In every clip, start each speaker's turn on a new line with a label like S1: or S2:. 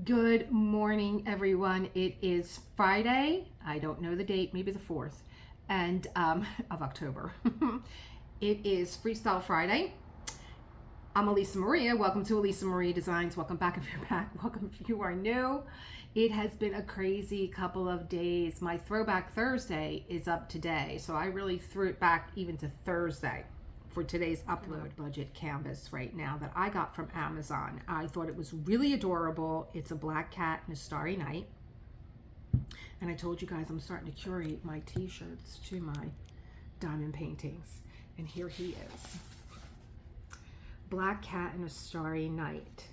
S1: Good morning, everyone. It is Friday. I don't know the date, maybe the 4th and of October. It is Freestyle Friday. I'm Elisa Maria. Welcome to Elisa Maria Designs. Welcome back if you're back. Welcome if you are new. It has been a crazy couple of days. My Throwback Thursday is up today, so I really threw it back even to Thursday for today's upload. Budget canvas right now that I got from Amazon. I thought it was really adorable. It's a black cat and a starry night. And I told you guys I'm starting to curate my t-shirts to my diamond paintings. And here he is. Black cat and a starry night.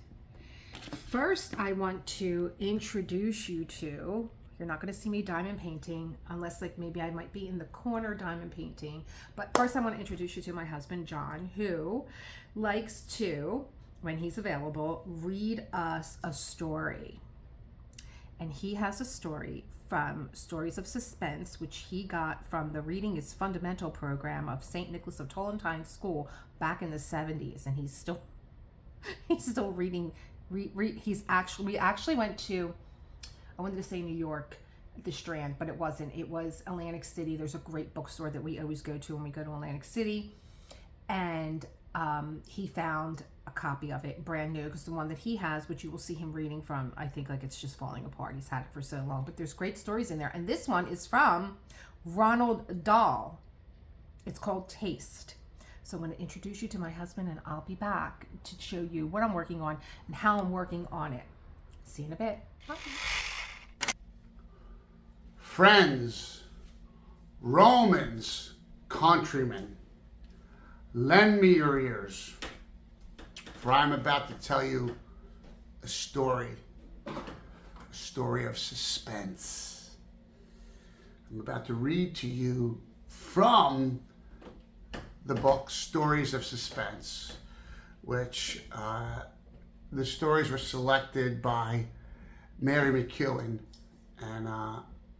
S1: First, I want to introduce you to, you're not going to see me diamond painting unless like maybe I might be in the corner diamond painting. But first I want to introduce you to my husband, John, who likes to, when he's available, read us a story. And he has a story from Stories of Suspense, which he got from the Reading is Fundamental program of St. Nicholas of Tolentine School back in the 70s. And he's still reading. We actually went to, I wanted to say New York, the Strand, but it wasn't. It was Atlantic City. There's a great bookstore that we always go to when we go to Atlantic City. And he found a copy of it, brand new, because the one that he has, which you will see him reading from, I think like it's just falling apart. He's had it for so long, but there's great stories in there. And this one is from Roald Dahl. It's called Taste. So I'm going to introduce you to my husband, and I'll be back to show you what I'm working on and how I'm working on it. See you in a bit. Bye.
S2: Friends, Romans, countrymen, lend me your ears, for I'm about to tell you a story of suspense. I'm about to read to you from the book Stories of Suspense, which the stories were selected by Mary McEwen, and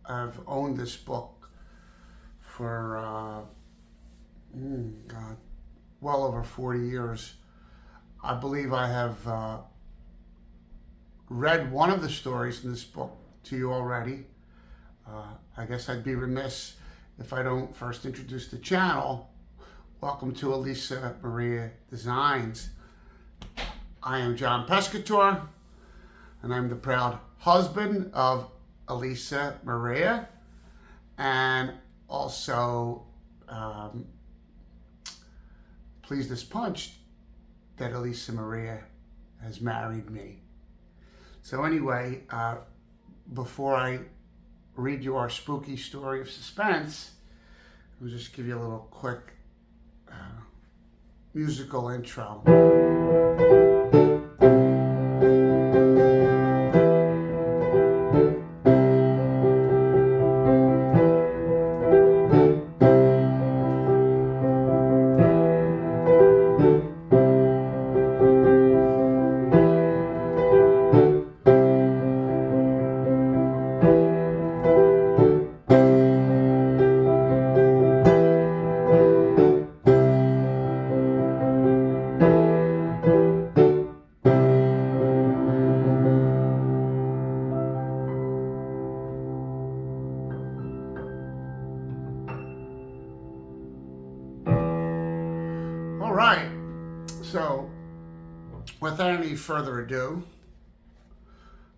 S2: I've owned this book for well over 40 years. I believe I have read one of the stories in this book to you already. I guess I'd be remiss if I don't first introduce the channel. Welcome to Elisa Maria Designs. I am John Pescator, and I'm the proud husband of Elisa Maria, and also pleased as punch that Elisa Maria has married me. So anyway, before I read you our spooky story of suspense, I'll just give you a little quick musical intro. All right, so without any further ado,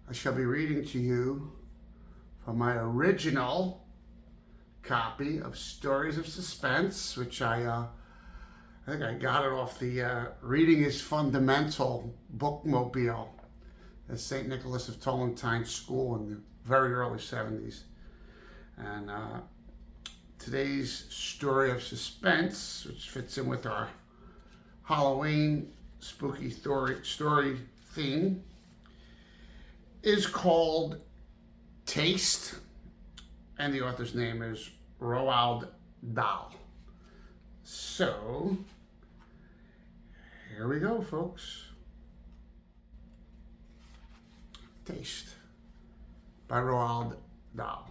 S2: I shall be reading to you from my original copy of Stories of Suspense, which I think I got it off the Reading is Fundamental bookmobile at St. Nicholas of Tolentine School in the very early 70s. And today's story of suspense, which fits in with our Halloween spooky story theme, is called Taste, and the author's name is Roald Dahl. So here we go, folks. Taste by Roald Dahl.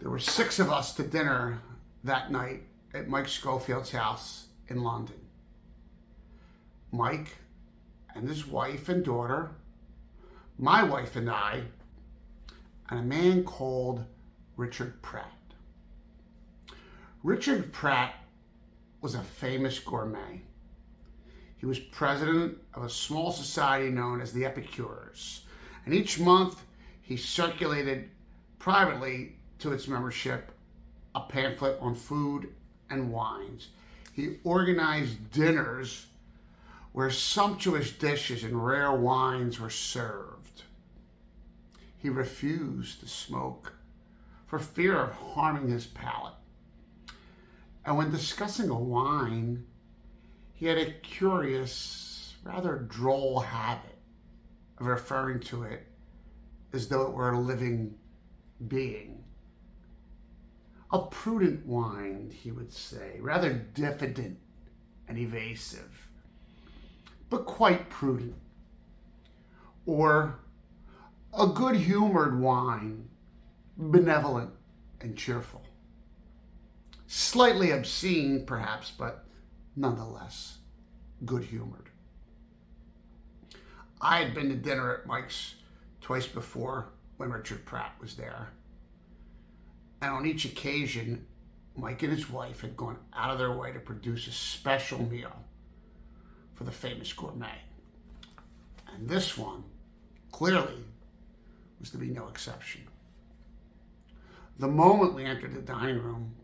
S2: There were 6 of us to dinner that night at Mike Schofield's house in London. Mike and his wife and daughter, my wife and I, and a man called Richard Pratt. Richard Pratt was a famous gourmet. He was president of a small society known as the Epicures, and each month he circulated privately to its membership a pamphlet on food and wines. He organized dinners where sumptuous dishes and rare wines were served. He refused to smoke for fear of harming his palate. And when discussing a wine, he had a curious, rather droll habit of referring to it as though it were a living being. A prudent wine, he would say, rather diffident and evasive, but quite prudent. Or a good-humored wine, benevolent and cheerful. Slightly obscene, perhaps, but nonetheless good-humored. I had been to dinner at Mike's twice before when Richard Pratt was there. And on each occasion, Mike and his wife had gone out of their way to produce a special meal for the famous gourmet. And this one, clearly, was to be no exception. The moment we entered the dining room,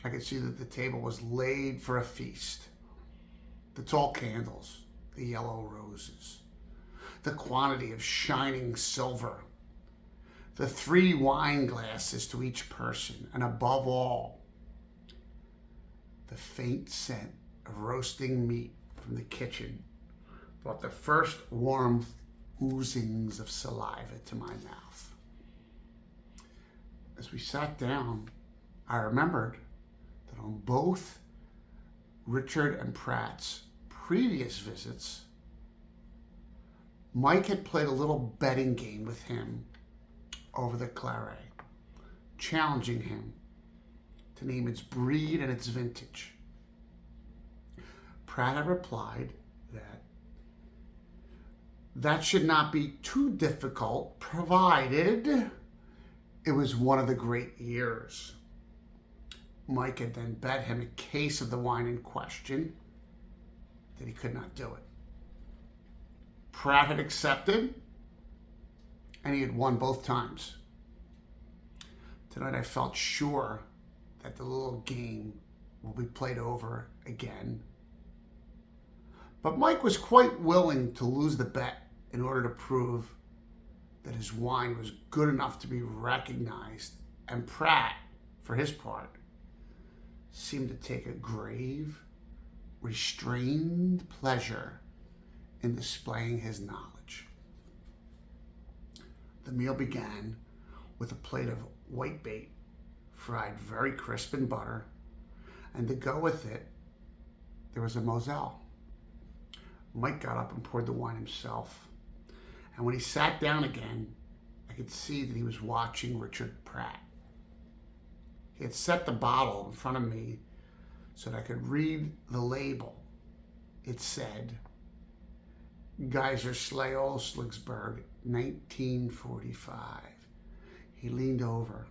S2: I could see that the table was laid for a feast. The tall candles, the yellow roses, the quantity of shining silver, the 3 wine glasses to each person, and above all, the faint scent of roasting meat from the kitchen brought the first warm oozings of saliva to my mouth. As we sat down, I remembered that on both Richard and Pratt's previous visits, Mike had played a little betting game with him over the claret, challenging him to name its breed and its vintage. Pratt had replied that should not be too difficult, provided it was one of the great years. Mike had then bet him a case of the wine in question that he could not do it. Pratt had accepted, and he had won both times. Tonight I felt sure that the little game will be played over again. But Mike was quite willing to lose the bet in order to prove that his wine was good enough to be recognized, and Pratt, for his part, seemed to take a grave, restrained pleasure in displaying his knowledge. The meal began with a plate of whitebait, fried very crisp in butter, and to go with it, there was a Moselle. Mike got up and poured the wine himself. And when he sat down again, I could see that he was watching Richard Pratt. He had set the bottle in front of me so that I could read the label. It said, Geyser Sleigh Sligsburg, 1945. He leaned over,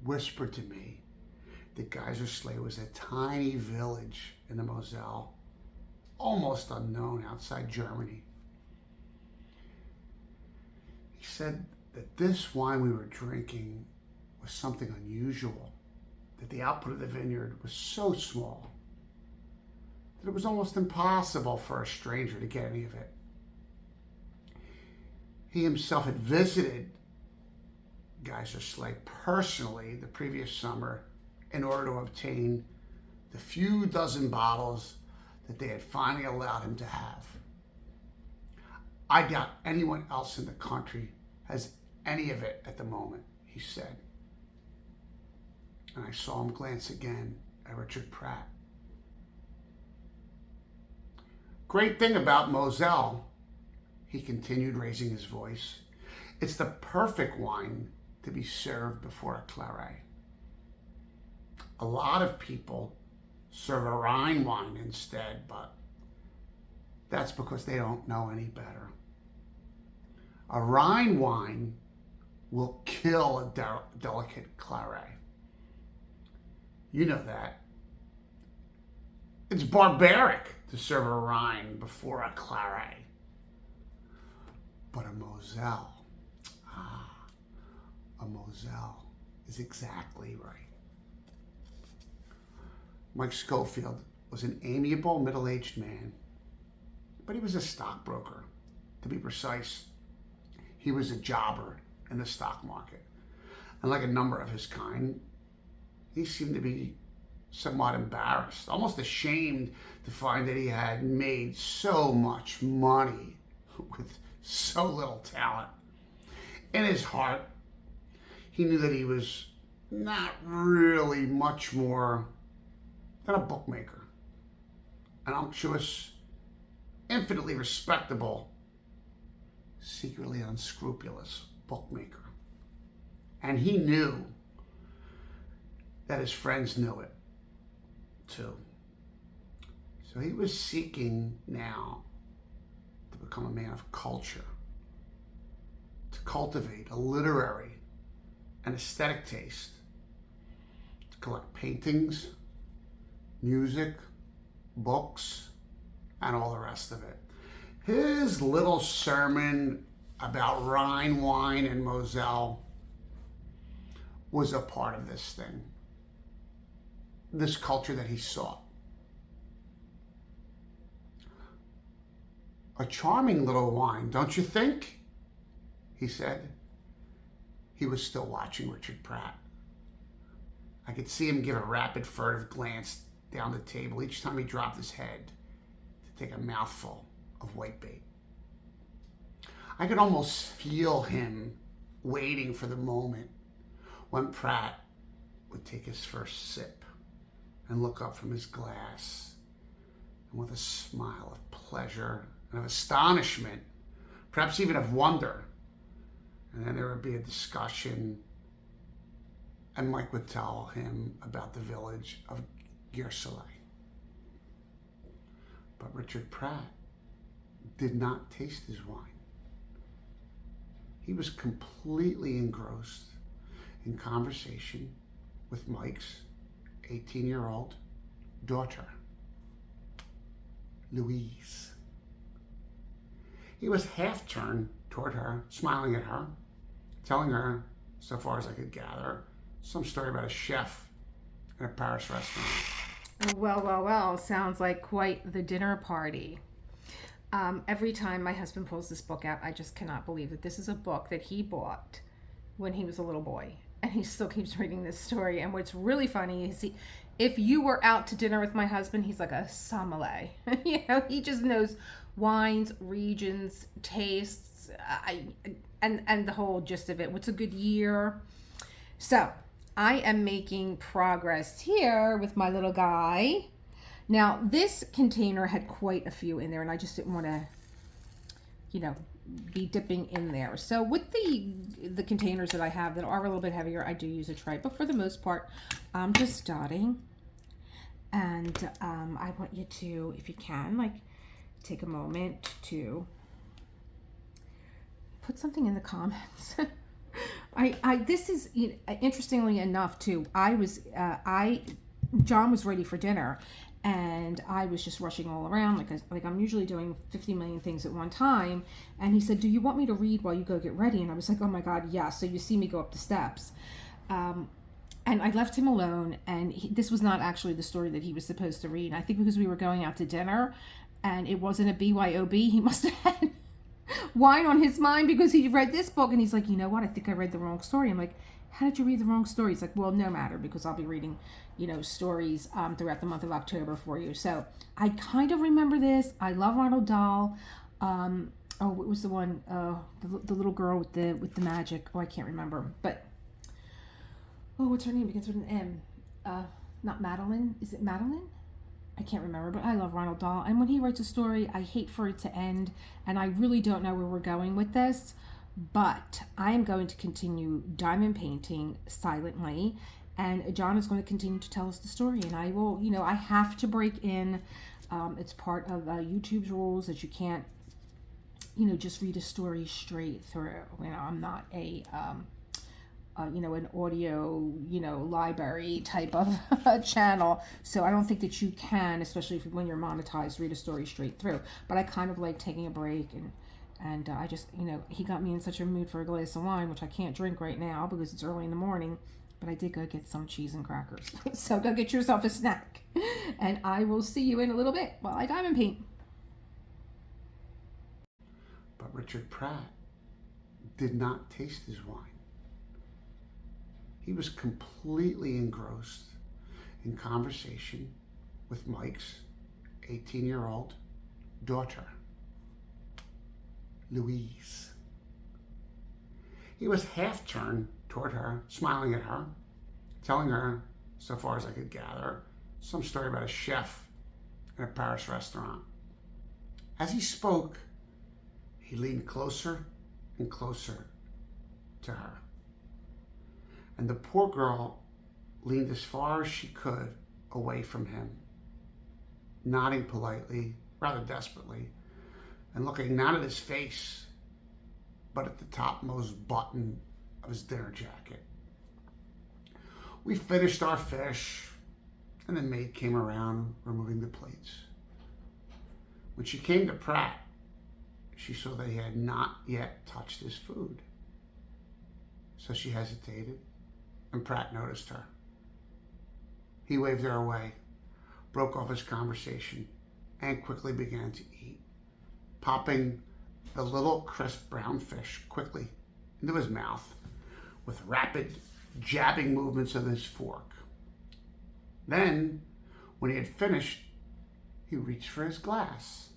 S2: whispered to me that Geyser Sleigh was a tiny village in the Moselle, almost unknown outside Germany. He said that this wine we were drinking was something unusual, that the output of the vineyard was so small that it was almost impossible for a stranger to get any of it. He himself had visited Geyser Sleigh personally the previous summer in order to obtain the few dozen bottles that they had finally allowed him to have. I doubt anyone else in the country has any of it at the moment, he said. And I saw him glance again at Richard Pratt. Great thing about Moselle, he continued, raising his voice, it's the perfect wine to be served before a claret. A lot of people serve a Rhine wine instead, but That's because they don't know any better. A Rhine wine will kill a delicate claret. You know that. It's barbaric to serve a Rhine before a claret. But a Moselle, a Moselle is exactly right. Mike Schofield was an amiable, middle-aged man, but he was a stockbroker. To be precise, he was a jobber in the stock market. And like a number of his kind, he seemed to be somewhat embarrassed, almost ashamed to find that he had made so much money with so little talent. In his heart, he knew that he was not really much more than a bookmaker, an unctuous, infinitely respectable, secretly unscrupulous bookmaker. And he knew that his friends knew it too. So he was seeking now to become a man of culture, to cultivate a literary and aesthetic taste, to collect paintings, music, books, and all the rest of it. His little sermon about Rhine wine and Moselle was a part of this thing, this culture that he sought. A charming little wine, don't you think? He said. He was still watching Richard Pratt. I could see him give a rapid, furtive glance down the table each time he dropped his head to take a mouthful of whitebait. I could almost feel him waiting for the moment when Pratt would take his first sip and look up from his glass, and with a smile of pleasure and of astonishment, perhaps even of wonder, and then there would be a discussion, and Mike would tell him about the village of Gersele. But Richard Pratt did not taste his wine. He was completely engrossed in conversation with Mike's 18-year-old daughter, Louise. He was half turned toward her, smiling at her, telling her, so far as I could gather, some story about a chef in a Paris restaurant.
S1: Well, sounds like quite the dinner party. Every time my husband pulls this book out, I just cannot believe that this is a book that he bought when he was a little boy. And he still keeps reading this story. And what's really funny is if you were out to dinner with my husband, he's like a sommelier. He just knows wines, regions, tastes, and the whole gist of it. What's a good year? So I am making progress here with my little guy. Now, this container had quite a few in there, and I just didn't want to, be dipping in there. So with the containers that I have that are a little bit heavier, I do use a tray. But for the most part, I'm just starting. And I want you to, if you can, take a moment to put something in the comments. This is, interestingly enough, too, John was ready for dinner. And I was just rushing all around, like I'm usually doing 50 million things at one time. And he said, "Do you want me to read while you go get ready?" And I was like, "Oh my God, yeah." So you see me go up the steps. And I left him alone. And this was not actually the story that he was supposed to read. I think because we were going out to dinner and it wasn't a BYOB, he must have had wine on his mind because he read this book. And he's like, "You know what? I think I read the wrong story." I'm like, "How did you read the wrong story?" He's like, "Well, no matter, because I'll be reading, stories throughout the month of October for you." So I kind of remember this. I love Ronald Dahl. What was the one? The little girl with the magic. Oh, I can't remember. But what's her name? Begins with an M. Not Madeline. Is it Madeline? I can't remember. But I love Ronald Dahl. And when he writes a story, I hate for it to end. And I really don't know where we're going with this. But I am going to continue diamond painting silently, and John is going to continue to tell us the story. And I will, I have to break in It's part of YouTube's rules that you can't, just read a story straight through. I'm not a, an audio, library type of channel. So I don't think that you can, especially when you're monetized, read a story straight through. But I kind of like taking a break and I just, he got me in such a mood for a glass of wine, which I can't drink right now because it's early in the morning. But I did go get some cheese and crackers. So go get yourself a snack. And I will see you in a little bit while I diamond paint.
S2: But Richard Pratt did not taste his wine. He was completely engrossed in conversation with Mike's 18-year-old daughter, Louise. He was half turned toward her, smiling at her, telling her, so far as I could gather, some story about a chef in a Paris restaurant. As he spoke, he leaned closer and closer to her. And the poor girl leaned as far as she could away from him, nodding politely, rather desperately, and looking not at his face, but at the topmost button of his dinner jacket. We finished our fish, and the maid came around, removing the plates. When she came to Pratt, she saw that he had not yet touched his food. So she hesitated, and Pratt noticed her. He waved her away, broke off his conversation, and quickly began to eat, popping the little crisp brown fish quickly into his mouth with rapid jabbing movements of his fork. Then, when he had finished, he reached for his glass,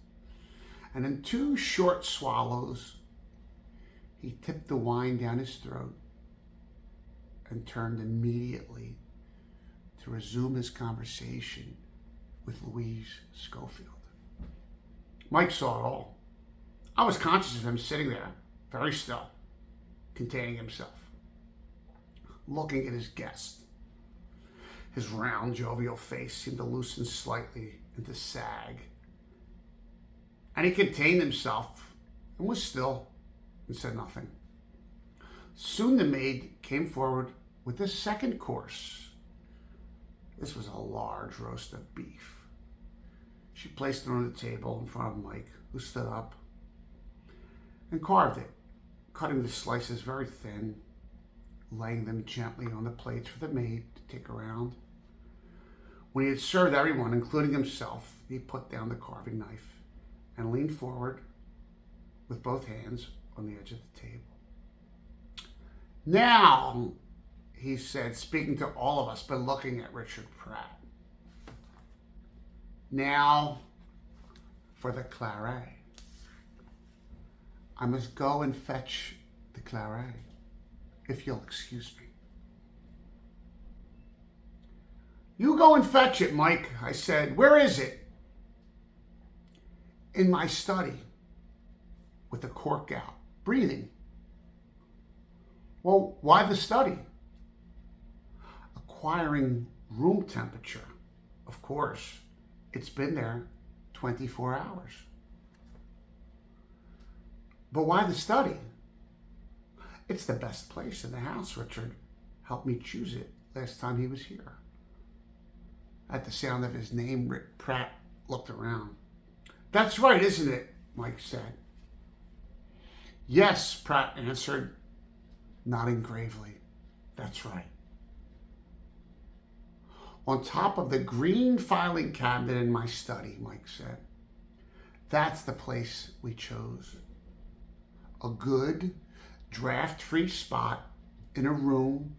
S2: and in 2 short swallows, he tipped the wine down his throat and turned immediately to resume his conversation with Louise Schofield. Mike saw it all. I was conscious of him sitting there, very still, containing himself, looking at his guest. His round, jovial face seemed to loosen slightly and to sag. And he contained himself and was still and said nothing. Soon the maid came forward with the second course. This was a large roast of beef. She placed it on the table in front of Mike, who stood up, and carved it, cutting the slices very thin, laying them gently on the plates for the maid to take around. When he had served everyone, including himself, he put down the carving knife and leaned forward with both hands on the edge of the table. Now, he said, speaking to all of us, but looking at Richard Pratt. Now, for the claret. I must go and fetch the claret, if you'll excuse me. You go and fetch it, Mike, I said. Where is it? In my study, with the cork out, breathing. Well, why the study? Acquiring room temperature. Of course, it's been there 24 hours. But why the study? It's the best place in the house. Richard helped me choose it last time he was here. At the sound of his name, Pratt looked around. That's right, isn't it? Mike said. Yes, Pratt answered, nodding gravely. That's right. On top of the green filing cabinet in my study, Mike said. That's the place we chose. A good, draft-free spot in a room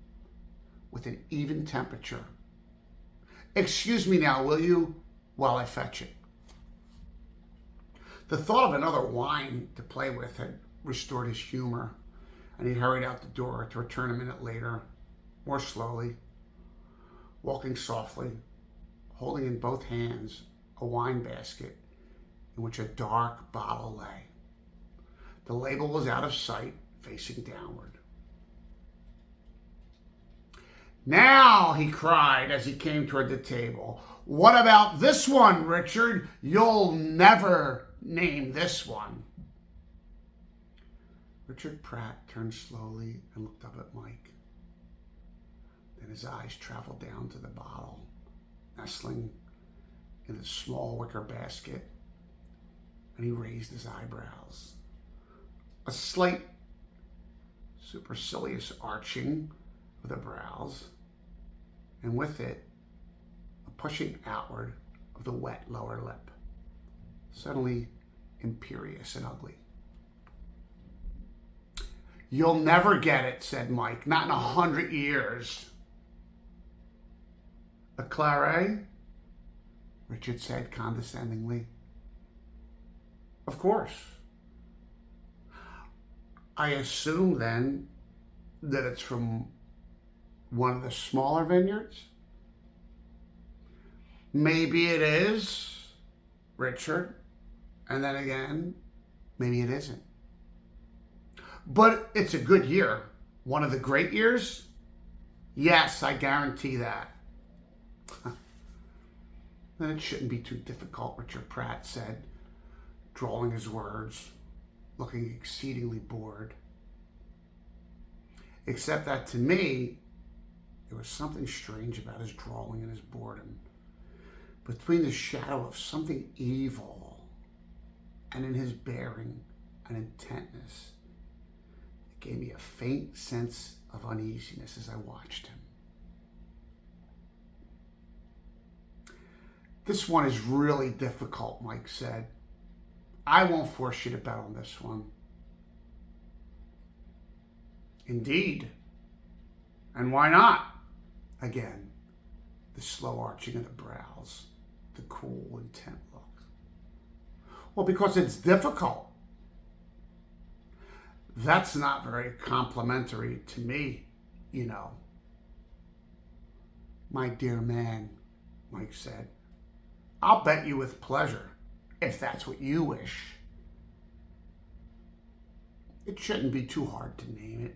S2: with an even temperature. Excuse me now, will you, while I fetch it? The thought of another wine to play with had restored his humor, and he hurried out the door to return a minute later, more slowly, walking softly, holding in both hands a wine basket in which a dark bottle lay. The label was out of sight, facing downward. Now, he cried as he came toward the table, What about this one, Richard? You'll never name this one. Richard Pratt turned slowly and looked up at Mike. Then his eyes traveled down to the bottle, nestling in the small wicker basket, and he raised his eyebrows. A slight supercilious arching of the brows, and with it, a pushing outward of the wet lower lip, suddenly imperious and ugly. You'll never get it, said Mike, not in 100 years. A claret? Richard said condescendingly. Of course. I assume then that it's from one of the smaller vineyards? Maybe it is, Richard, and then again, maybe it isn't. But it's a good year. One of the great years? Yes, I guarantee that. Then it shouldn't be too difficult, Richard Pratt said, drawling his words, looking exceedingly bored. Except that to me, there was something strange about his drawling and his boredom. Between the shadow of something evil and in his bearing and intentness, it gave me a faint sense of uneasiness as I watched him. This one is really difficult, Mike said. I won't force you to bet on this one. Indeed. And why not? Again, the slow arching of the brows, the cool, intent look. Well, because it's difficult. That's not very complimentary to me, you know. My dear man, Mike said, I'll bet you with pleasure, if that's what you wish. It shouldn't be too hard to name it.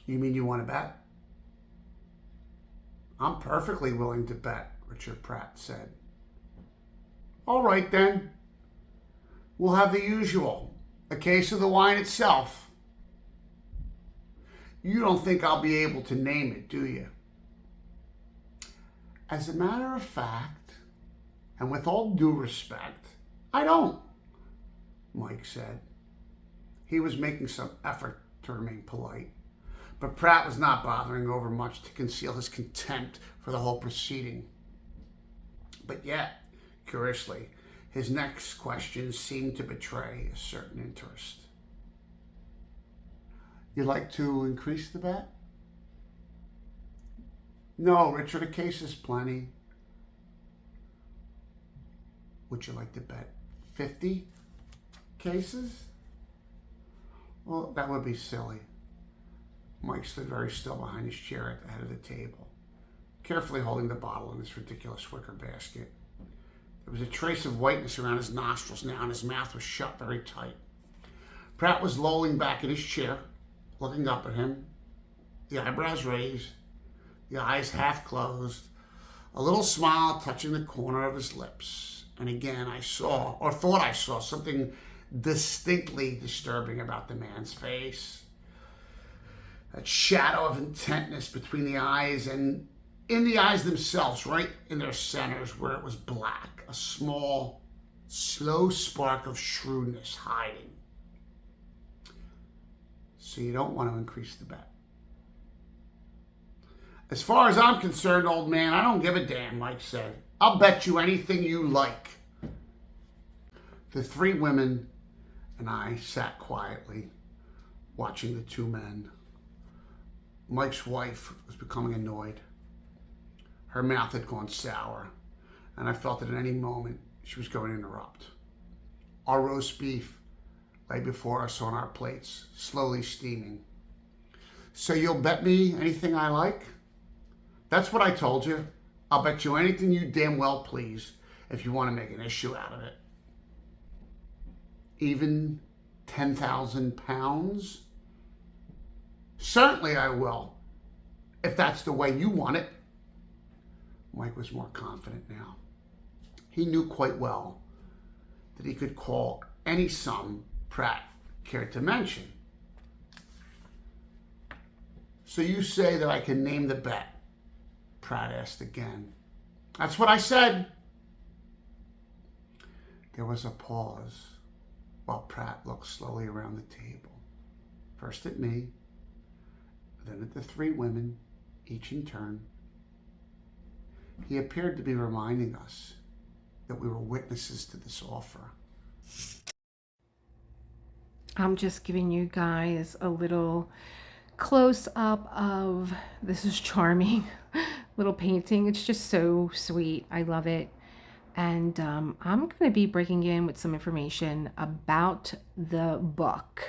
S2: You mean you want to bet? I'm perfectly willing to bet, Richard Pratt said. All right then. We'll have the usual, a case of the wine itself. You don't think I'll be able to name it, do you? As a matter of fact, and with all due respect, I don't, Mike said. He was making some effort to remain polite, but Pratt was not bothering over much to conceal his contempt for the whole proceeding. But yet, curiously, his next question seemed to betray a certain interest. You'd like to increase the bet? No, Richard, a case is plenty. Would you like to bet 50 cases? Well, that would be silly. Mike stood very still behind his chair at the head of the table, carefully holding the bottle in this ridiculous wicker basket. There was a trace of whiteness around his nostrils now, and his mouth was shut very tight. Pratt was lolling back in his chair, looking up at him, the eyebrows raised, the eyes half closed, a little smile touching the corner of his lips. And again, I saw, or thought I saw, something distinctly disturbing about the man's face. That shadow of intentness between the eyes and in the eyes themselves, right in their centers where it was black, a small, slow spark of shrewdness hiding. So you don't want to increase the bet. As far as I'm concerned, old man, I don't give a damn, Mike said. I'll bet you anything you like. The three women and I sat quietly, watching the two men. Mike's wife was becoming annoyed. Her mouth had gone sour, and I felt that at any moment she was going to interrupt. Our roast beef lay before us on our plates, slowly steaming. So you'll bet me anything I like? That's what I told you. I'll bet you anything you damn well please if you want to make an issue out of it. Even 10,000 pounds? Certainly I will, if that's the way you want it. Mike was more confident now. He knew quite well that he could call any sum Pratt cared to mention. So you say that I can name the bet? Pratt asked again. That's what I said. There was a pause while Pratt looked slowly around the table. First at me, then at the three women, each in turn. He appeared to be reminding us that we were witnesses to this offer.
S1: I'm just giving you guys a little close-up of, this is charming, little painting. It's just so sweet. I love it. And I'm going to be breaking in with some information about the book.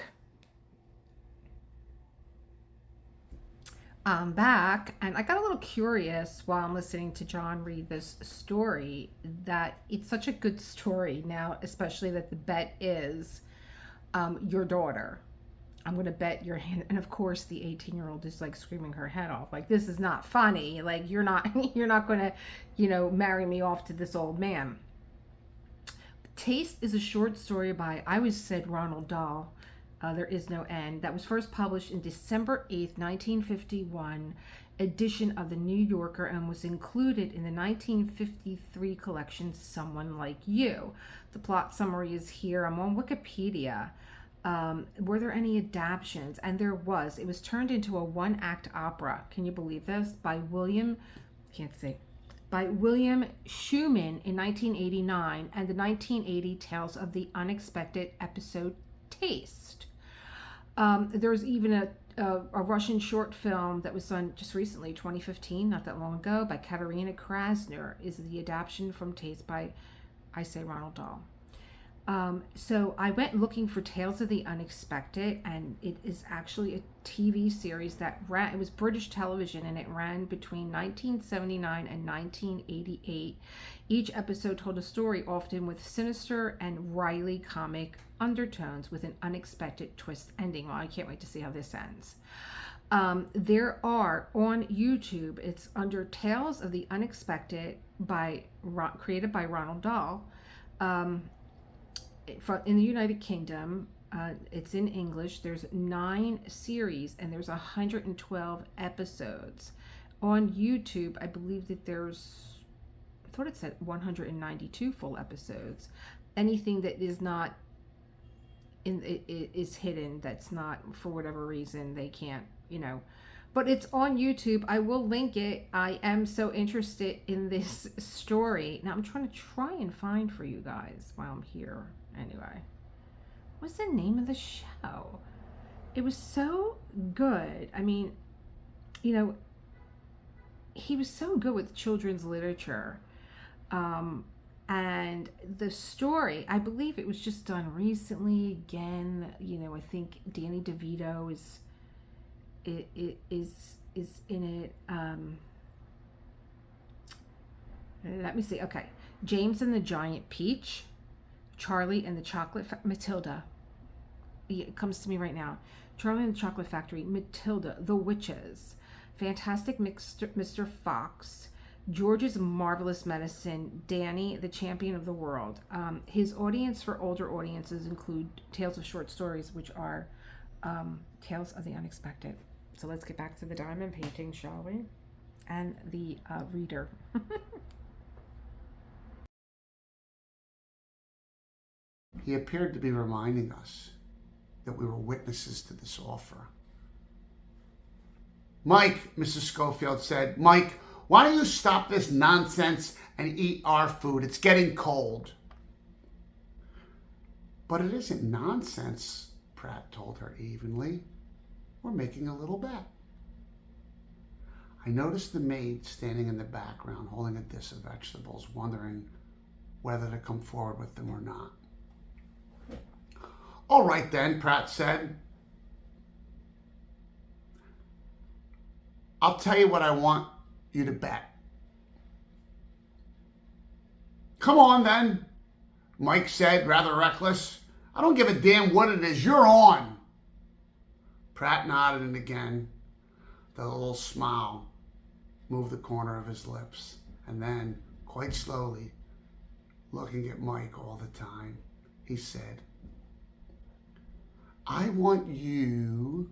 S1: I'm back, and I got a little curious while I'm listening to John read this story, that it's such a good story now, especially that the bet is your daughter. I'm going to bet your hand. And of course the 18-year-old is like screaming her head off. Like, this is not funny. Like, you're not going to, marry me off to this old man. Taste is a short story by, I always said Ronald Dahl. There is no end. That was first published in December 8th, 1951 edition of the New Yorker and was included in the 1953 collection Someone Like You. The plot summary is here. I'm on Wikipedia. Were there any adaptions? And there was. It was turned into a one-act opera. Can you believe this? By William Schumann in 1989, and the 1980 Tales of the Unexpected episode Taste. There's even a Russian short film that was done just recently, 2015, not that long ago, by Katerina Krasner, is the adaptation from Taste by, I say, Ronald Dahl. So I went looking for Tales of the Unexpected, and it is actually a TV series that ran, it was British television, and it ran between 1979 and 1988. Each episode told a story, often with sinister and wryly comic undertones, with an unexpected twist ending. Well, I can't wait to see how this ends. There are on YouTube, it's under Tales of the Unexpected created by Ronald Dahl. In the United Kingdom, it's in English. There's 9 series and there's 112 episodes. On YouTube, I believe that I thought it said 192 full episodes. Anything that is not is hidden, that's not, for whatever reason, they can't, but it's on YouTube. I will link it. I am so interested in this story. Now I'm trying to find for you guys while I'm here. Anyway, what's the name of the show? It was so good. I mean, he was so good with children's literature. And the story, I believe it was just done recently again. I think Danny DeVito is in it. Let me see. Okay. James and the Giant Peach, Charlie and the Chocolate Matilda. It comes to me right now. Charlie and the Chocolate Factory, Matilda, The Witches, Fantastic Mr. Fox, George's Marvelous Medicine, Danny, the Champion of the World. His audience for older audiences include tales of short stories, which are Tales of the Unexpected. So let's get back to the diamond painting, shall we? And the reader.
S2: He appeared to be reminding us that we were witnesses to this offer. Mike, Mrs. Schofield said, Mike, why don't you stop this nonsense and eat our food? It's getting cold. But it isn't nonsense, Pratt told her evenly. We're making a little bet. I noticed the maid standing in the background holding a dish of vegetables, wondering whether to come forward with them or not. All right then, Pratt said. I'll tell you what I want you to bet. Come on then, Mike said, rather reckless. I don't give a damn what it is. You're on. Pratt nodded, and again, the little smile moved the corner of his lips. And then, quite slowly, looking at Mike all the time, he said, I want you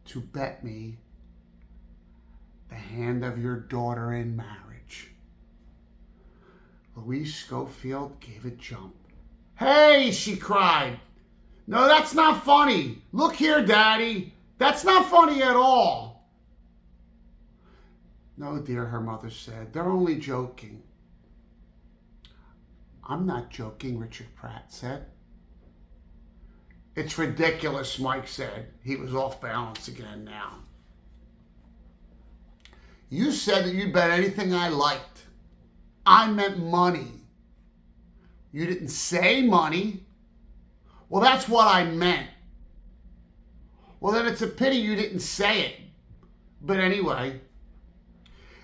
S2: to bet me the hand of your daughter in marriage. Louise Schofield gave a jump. Hey, she cried. No, that's not funny. Look here, Daddy. That's not funny at all. No, dear, her mother said. They're only joking. I'm not joking, Richard Pratt said. It's ridiculous, Mike said. He was off balance again now. You said that you'd bet anything I liked. I meant money. You didn't say money. Well, that's what I meant. Well, then it's a pity you didn't say it. But anyway,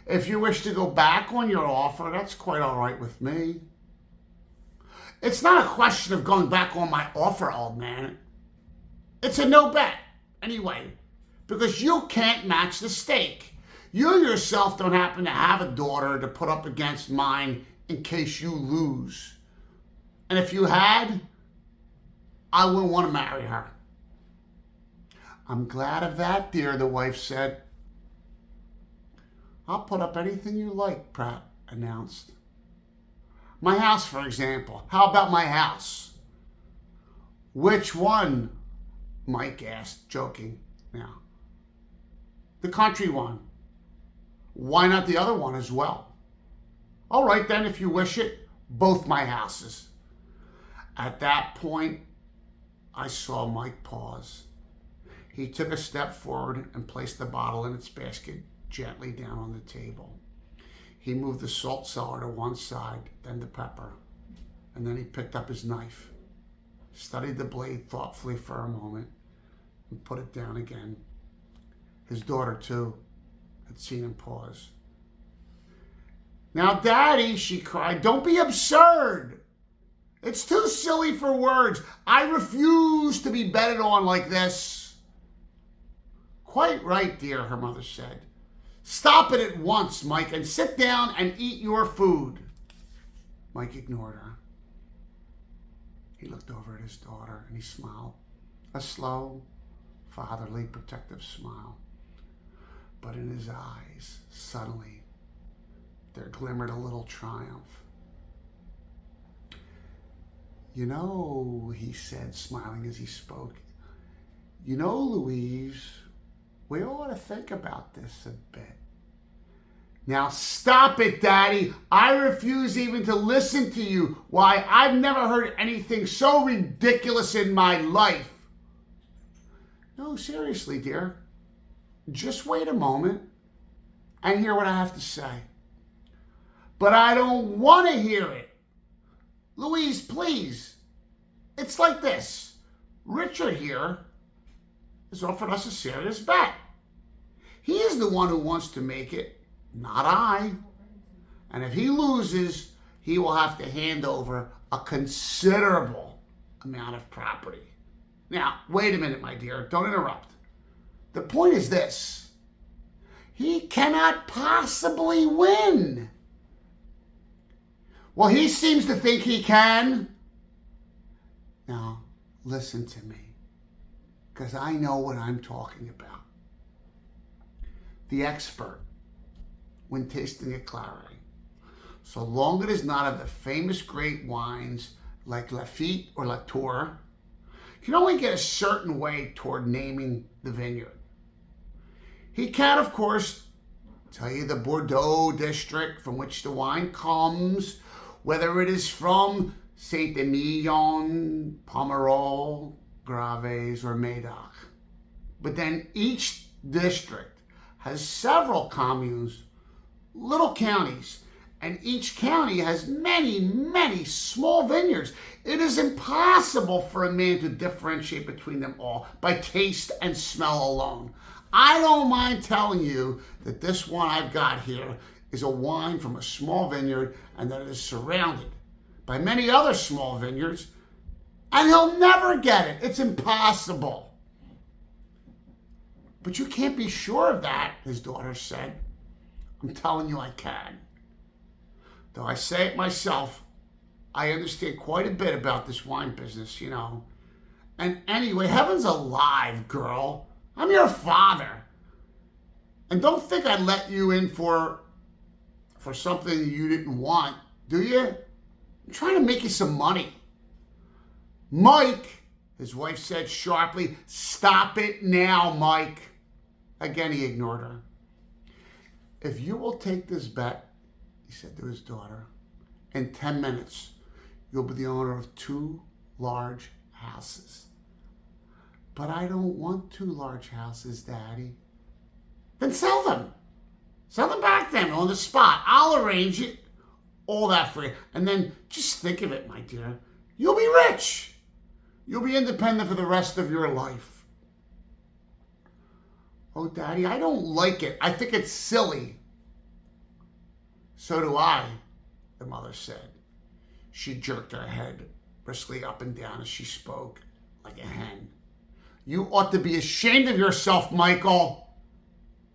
S2: if you wish to go back on your offer, that's quite all right with me. It's not a question of going back on my offer, old man. It's a no bet, anyway, because you can't match the stake. You yourself don't happen to have a daughter to put up against mine in case you lose. And if you had, I wouldn't want to marry her. I'm glad of that, dear, the wife said. I'll put up anything you like, Pratt announced. My house, for example. How about my house? Which one? Mike asked, joking now. The country one. Why not the other one as well? All right then, if you wish it, both my houses. At that point, I saw Mike pause. He took a step forward and placed the bottle in its basket gently down on the table. He moved the salt cellar to one side, then the pepper, and then he picked up his knife, studied the blade thoughtfully for a moment, and put it down again. His daughter, too, had seen him pause. Now, Daddy, she cried, don't be absurd. It's too silly for words. I refuse to be betted on like this. Quite right, dear, her mother said. Stop it at once, Mike, and sit down and eat your food. Mike ignored her. He looked over at his daughter and he smiled. A slow, fatherly, protective smile. But in his eyes, suddenly, there glimmered a little triumph. You know, he said, smiling as he spoke, you know, Louise, we ought to think about this a bit. Now stop it, Daddy. I refuse even to listen to you. Why, I've never heard anything so ridiculous in my life. No, seriously, dear. Just wait a moment and hear what I have to say. But I don't want to hear it. Louise, please. It's like this. Richard here has offered us a serious bet. He is the one who wants to make it, not I. And if he loses, he will have to hand over a considerable amount of property. Now, wait a minute, my dear. Don't interrupt. The point is this. He cannot possibly win. Well, he seems to think he can. Now, listen to me, because I know what I'm talking about. The expert, when tasting a claret, so long it is not of the famous great wines like Lafite or Latour, can only get a certain way toward naming the vineyard. He can, of course, tell you the Bordeaux district from which the wine comes, whether it is from Saint-Emilion, Pomerol, Graves, or Médoc. But then each district has several communes, little counties, and each county has many, many small vineyards. It is impossible for a man to differentiate between them all by taste and smell alone. I don't mind telling you that this one I've got here is a wine from a small vineyard and that it is surrounded by many other small vineyards, and he'll never get it. It's impossible. But you can't be sure of that, his daughter said. I'm telling you I can. Though I say it myself, I understand quite a bit about this wine business, you know. And anyway, heaven's alive, girl. I'm your father. And don't think I let you in for something you didn't want, do you? I'm trying to make you some money. Mike, his wife said sharply, stop it now, Mike. Again, he ignored her. If you will take this bet, he said to his daughter, in 10 minutes, you'll be the owner of 2 large houses. But I don't want 2 large houses, Daddy. Then sell them. Sell them back then on the spot. I'll arrange it. All that for you. And then just think of it, my dear. You'll be rich. You'll be independent for the rest of your life. Oh, Daddy, I don't like it. I think it's silly. So do I, the mother said. She jerked her head briskly up and down as she spoke, like a hen. You ought to be ashamed of yourself, Michael.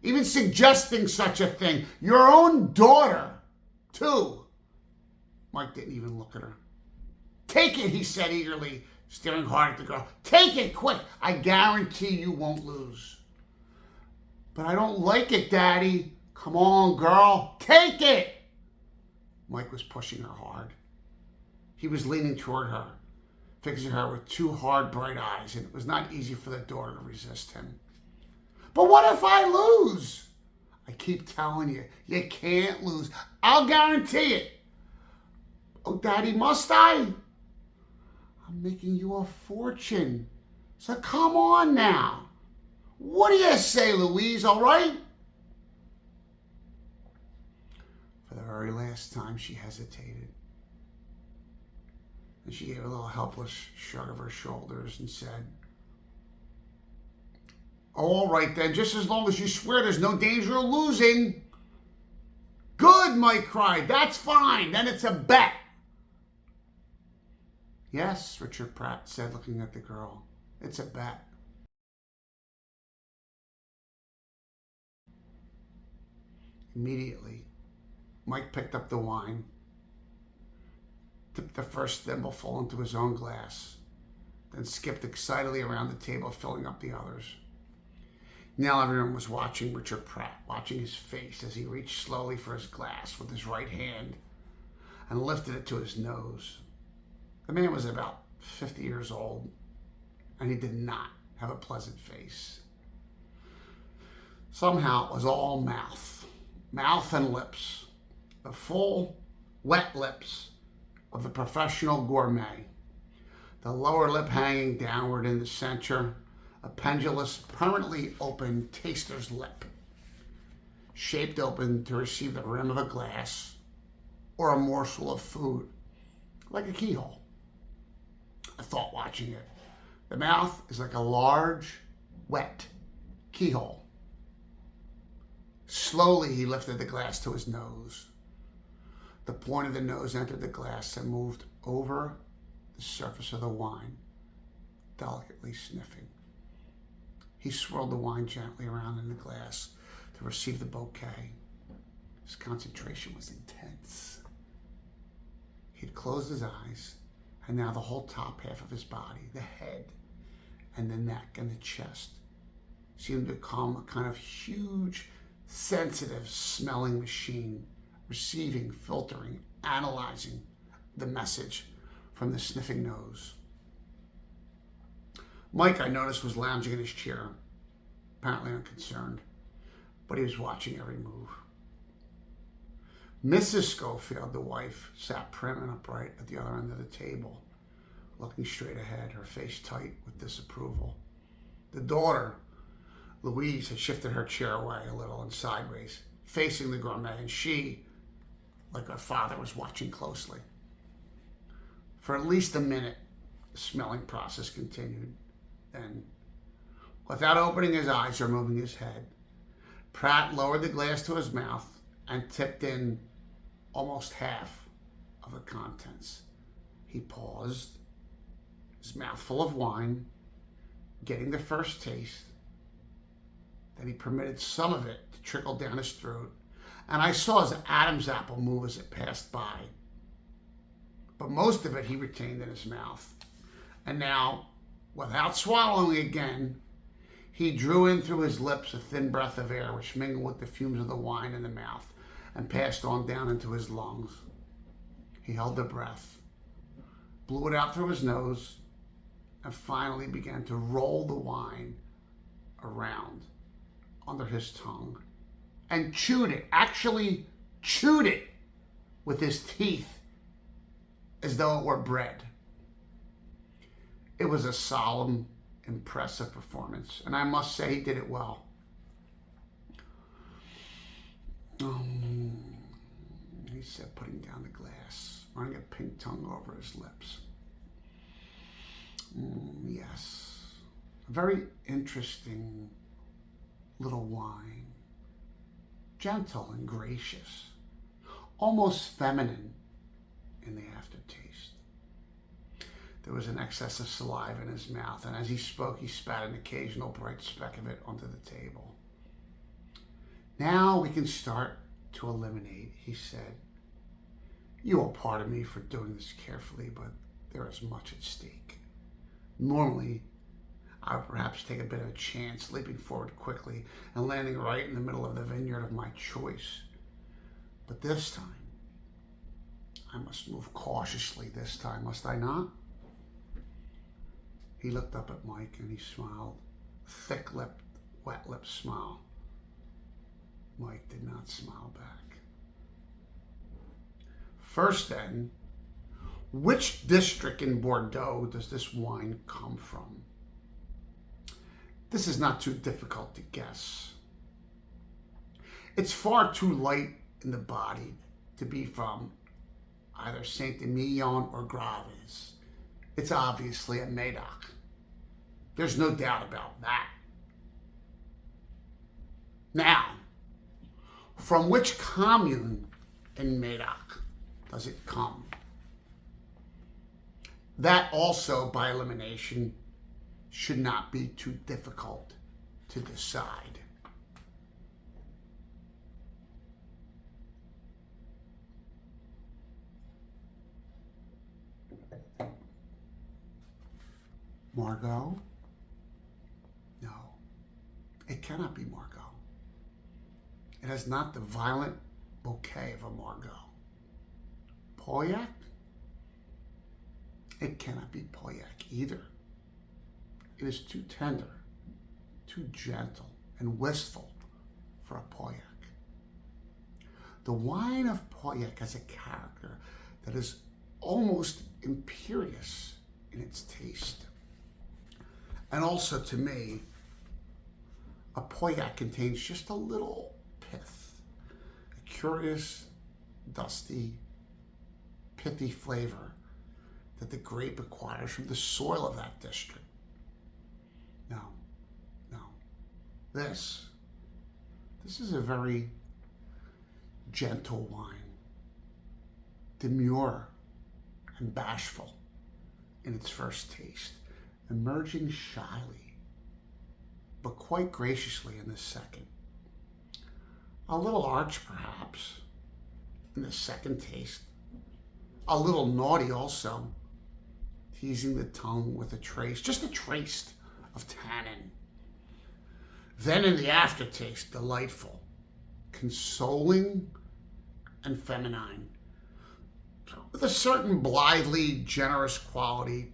S2: Even suggesting such a thing. Your own daughter, too. Mike didn't even look at her. Take it, he said eagerly, staring hard at the girl. Take it, quick. I guarantee you won't lose. But I don't like it, Daddy. Come on, girl. Take it. Mike was pushing her hard. He was leaning toward her, fixing her with 2 hard, bright eyes, and it was not easy for the daughter to resist him. But what if I lose? I keep telling you, you can't lose. I'll guarantee it. Oh, Daddy, must I? I'm making you a fortune. So come on now. What do you say, Louise, all right? For the very last time, she hesitated. And she gave a little helpless shrug of her shoulders and said, all right then, just as long as you swear there's no danger of losing. Good, Mike cried. That's fine. Then it's a bet. Yes, Richard Pratt said, looking at the girl. It's a bet. Immediately, Mike picked up the wine, tipped the first thimbleful into his own glass, then skipped excitedly around the table, filling up the others. Now everyone was watching Richard Pratt, watching his face as he reached slowly for his glass with his right hand and lifted it to his nose. The man was about 50 years old, and he did not have a pleasant face. Somehow it was all mouth and lips, the full, wet lips of the professional gourmet, the lower lip hanging downward in the center, a pendulous, permanently open taster's lip, shaped open to receive the rim of a glass or a morsel of food, like a keyhole. I thought watching it. The mouth is like a large, wet keyhole. Slowly, he lifted the glass to his nose. The point of the nose entered the glass and moved over the surface of the wine, delicately sniffing. He swirled the wine gently around in the glass to receive the bouquet. His concentration was intense. He'd closed his eyes, and now the whole top half of his body, the head and the neck and the chest, seemed to become a kind of huge, sensitive, smelling machine, receiving, filtering, analyzing the message from the sniffing nose. Mike, I noticed, was lounging in his chair, apparently unconcerned, but he was watching every move. Mrs. Schofield, the wife, sat prim and upright at the other end of the table, looking straight ahead, her face tight with disapproval. The daughter, Louise, had shifted her chair away a little and sideways, facing the gourmet, and she, like her father, was watching closely. For at least a minute, the smelling process continued. Then, without opening his eyes or moving his head, Pratt lowered the glass to his mouth and tipped in almost half of the contents. He paused, his mouth full of wine, getting the first taste. Then he permitted some of it to trickle down his throat and I saw his Adam's apple move as it passed by. But most of it he retained in his mouth. And now, without swallowing again, he drew in through his lips a thin breath of air which mingled with the fumes of the wine in the mouth and passed on down into his lungs. He held the breath, blew it out through his nose, and finally began to roll the wine around under his tongue and chewed it, actually chewed it with his teeth as though it were bread. It was a solemn, impressive performance, and I must say he did it well. He said, putting down the glass, running a pink tongue over his lips. Yes, a very interesting little wine, gentle and gracious, almost feminine in the aftertaste. There was an excess of saliva in his mouth, and as he spoke, he spat an occasional bright speck of it onto the table. Now we can start to eliminate, he said. You will pardon me for doing this carefully, but there is much at stake. Normally, I would perhaps take a bit of a chance, leaping forward quickly and landing right in the middle of the vineyard of my choice. But this time, I must move cautiously this time, must I not? He looked up at Mike and he smiled, a thick-lipped, wet-lipped smile. Mike did not smile back. First then, which district in Bordeaux does this wine come from? This is not too difficult to guess. It's far too light in the body to be from either Saint-Emilion or Graves. It's obviously a Médoc. There's no doubt about that. Now, from which commune in Médoc does it come? That also, by elimination, should not be too difficult to decide. Margaux? No, it cannot be Margaux. It has not the violent bouquet of a Margaux. Pauillac? It cannot be Pauillac either. It is too tender, too gentle, and wistful for a Pauillac. The wine of Pauillac has a character that is almost imperious in its taste. And also, to me, a Pauillac contains just a little pith, a curious, dusty, pithy flavor that the grape acquires from the soil of that district. No. This is a very gentle wine, demure and bashful in its first taste, emerging shyly, but quite graciously in the second. A little arch, perhaps, in the second taste. A little naughty also, teasing the tongue with a trace, just a trace of tannin. Then in the aftertaste, delightful, consoling, and feminine, with a certain blithely generous quality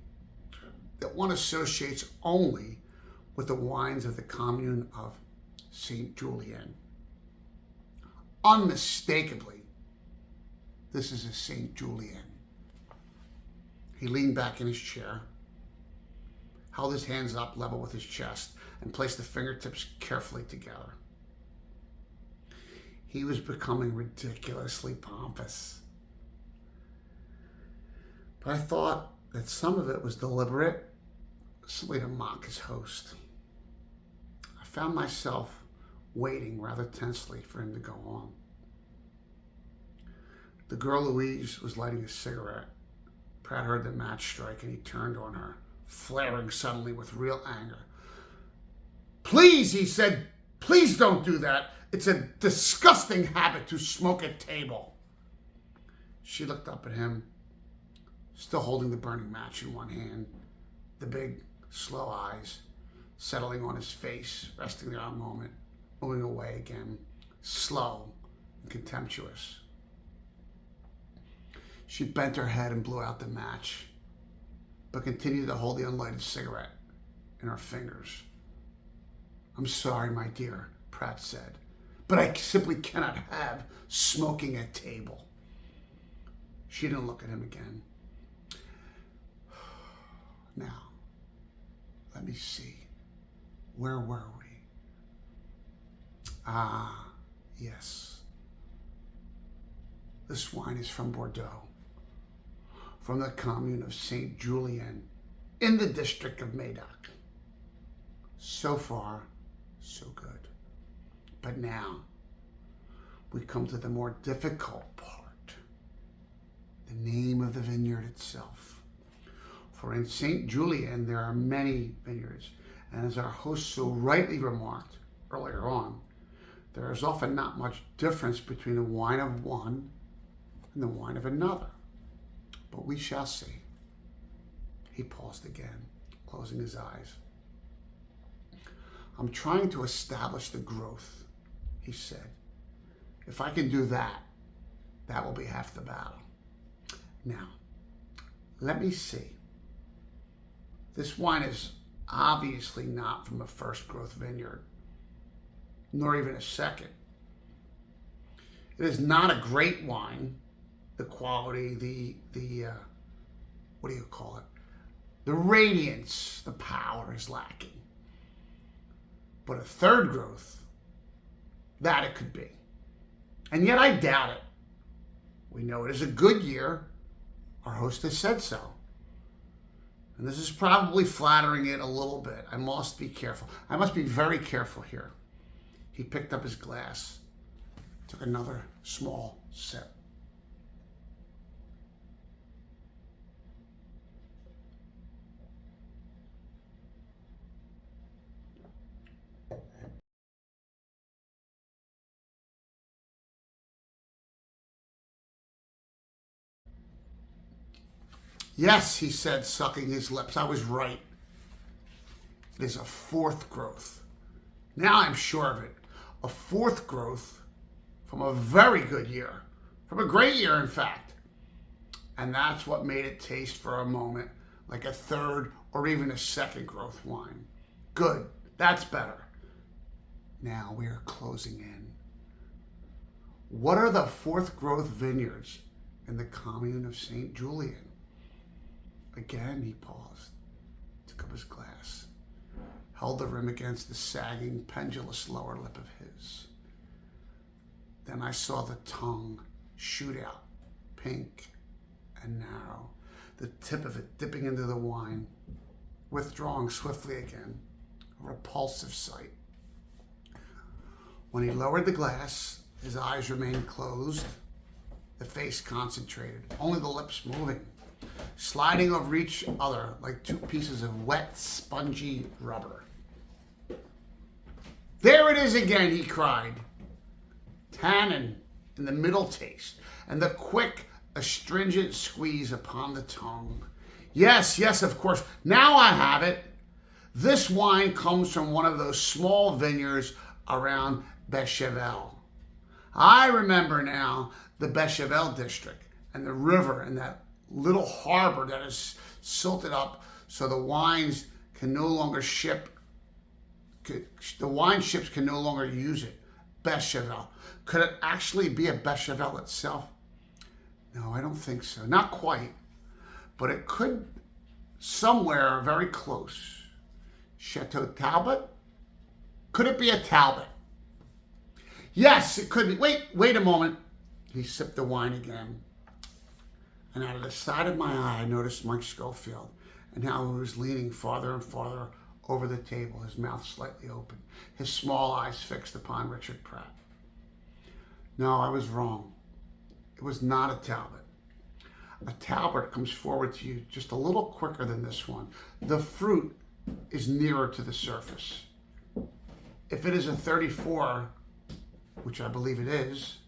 S2: that one associates only with the wines of the commune of Saint Julien. Unmistakably, this is a Saint Julien. He leaned back in his chair, held his hands up level with his chest, and placed the fingertips carefully together. He was becoming ridiculously pompous. But I thought that some of it was deliberate, simply to mock his host. I found myself waiting rather tensely for him to go on. The girl Louise was lighting a cigarette. Pratt heard the match strike and he turned on her, flaring suddenly with real anger. Please, he said, please don't do that. It's a disgusting habit to smoke at table. She looked up at him, still holding the burning match in one hand, the big, slow eyes settling on his face, resting there a moment, moving away again, slow and contemptuous. She bent her head and blew out the match, but continued to hold the unlighted cigarette in her fingers. "I'm sorry, my dear," Pratt said, "but I simply cannot have smoking at table." She didn't look at him again. "Now, let me see. Where were we? Ah, yes. This wine is from Bordeaux, from the commune of Saint Julien, in the district of Médoc. So far, so good. But now, we come to the more difficult part, the name of the vineyard itself. For in Saint Julien, there are many vineyards, and as our host so rightly remarked earlier on, there is often not much difference between the wine of one and the wine of another. But we shall see." He paused again, closing his eyes. "I'm trying to establish the growth," he said. "If I can do that, that will be half the battle. Now, let me see. This wine is obviously not from a first growth vineyard, nor even a second. It is not a great wine. The quality, the what do you call it? The radiance, the power is lacking. But a third growth, that it could be. And yet I doubt it. We know it is a good year. Our host has said so. And this is probably flattering it a little bit. I must be careful. I must be very careful here." He picked up his glass, took another small sip. "Yes," he said, sucking his lips, "I was right. It is a fourth growth. Now I'm sure of it. A fourth growth from a very good year, from a great year, in fact. And that's what made it taste for a moment like a third or even a second growth wine. Good, that's better. Now we are closing in. What are the fourth growth vineyards in the commune of Saint Julien?" Again, he paused, took up his glass, held the rim against the sagging, pendulous lower lip of his. Then I saw the tongue shoot out, pink and narrow, the tip of it dipping into the wine, withdrawing swiftly again, a repulsive sight. When he lowered the glass, his eyes remained closed, the face concentrated, only the lips moving, sliding over each other like two pieces of wet, spongy rubber. "There it is again," he cried. "Tannin in the middle taste, and the quick, astringent squeeze upon the tongue. Yes, yes, of course. Now I have it. This wine comes from one of those small vineyards around Bechevel. I remember now the Bechevel district and the river and that little harbor that is silted up so the wines can no longer ship. The wine ships can no longer use it. Bechevel. Could it actually be a Bechevel itself? No, I don't think so. Not quite. But it could somewhere very close. Chateau Talbot? Could it be a Talbot? Yes, it could be. Wait a moment. He sipped the wine again. And out of the side of my eye, I noticed Mike Schofield and how he was leaning farther and farther over the table, his mouth slightly open, his small eyes fixed upon Richard Pratt. No, I was wrong. It was not a Talbot. A Talbot comes forward to you just a little quicker than this one. The fruit is nearer to the surface. If it is a 34, which I believe it is,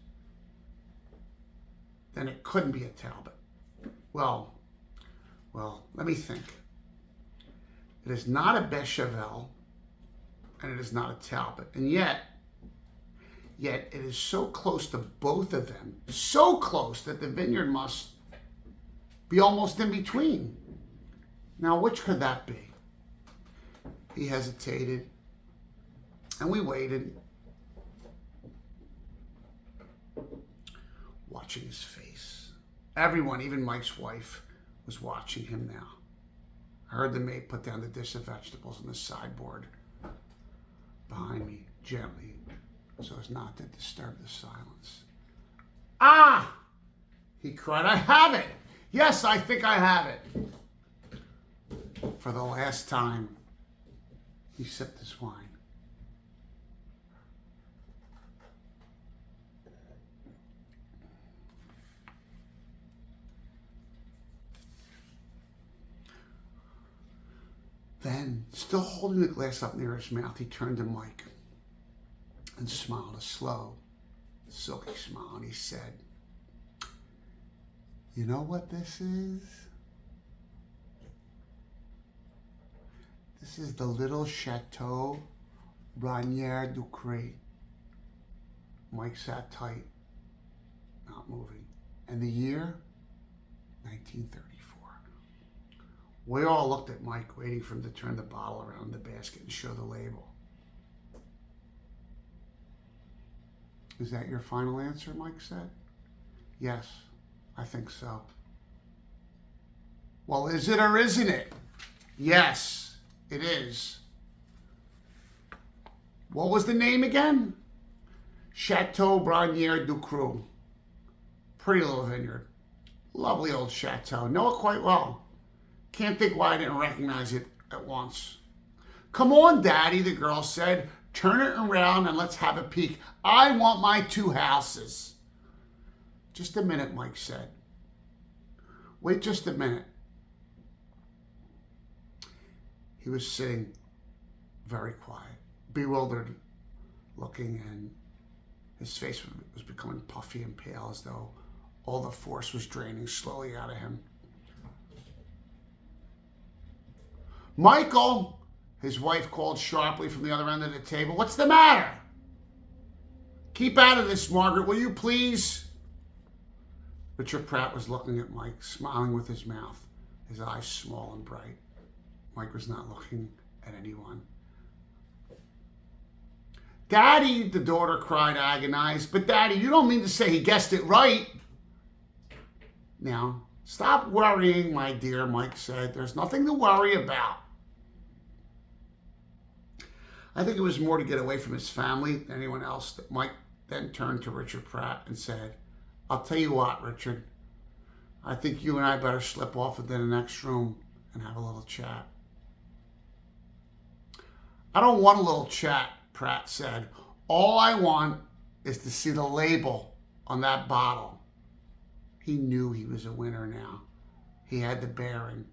S2: then it couldn't be a Talbot. Well, let me think. It is not a Bechamel, and it is not a Talbot. And yet it is so close to both of them, so close that the vineyard must be almost in between. Now, which could that be? He hesitated, and we waited, watching his face. Everyone, even Mike's wife, was watching him now. I heard the maid put down the dish of vegetables on the sideboard behind me, gently, so as not to disturb the silence. Ah! He cried, I have it! Yes, I think I have it. For the last time, he sipped his wine. Then, still holding the glass up near his mouth, he turned to Mike and smiled a slow, silky smile, and he said, you know what this is? This is the little Chateau Bragnières du Cré. Mike sat tight, not moving. And the year? 1934. We all looked at Mike, waiting for him to turn the bottle around in the basket and show the label. Is that your final answer, Mike said. Yes, I think so. Well, is it or isn't it? Yes, it is. What was the name again? Chateau Bragnières du Cré. Pretty little vineyard. Lovely old chateau. Know it quite well. Can't think why I didn't recognize it at once. Come on, Daddy, the girl said. Turn it around and let's have a peek. I want my 2 houses. Just a minute, Mike said. Wait just a minute. He was sitting very quiet, bewildered looking, and his face was becoming puffy and pale as though all the force was draining slowly out of him. Michael, his wife called sharply from the other end of the table. What's the matter? Keep out of this, Margaret, will you please? Richard Pratt was looking at Mike, smiling with his mouth, his eyes small and bright. Mike was not looking at anyone. Daddy, the daughter cried, agonized. But Daddy, you don't mean to say he guessed it right? Now, stop worrying, my dear, Mike said. There's nothing to worry about. I think it was more to get away from his family than anyone else that Mike then turned to Richard Pratt and said, I'll tell you what, Richard. I think you and I better slip off into the next room and have a little chat. I don't want a little chat, Pratt said. All I want is to see the label on that bottle. He knew he was a winner now. He had the bearing,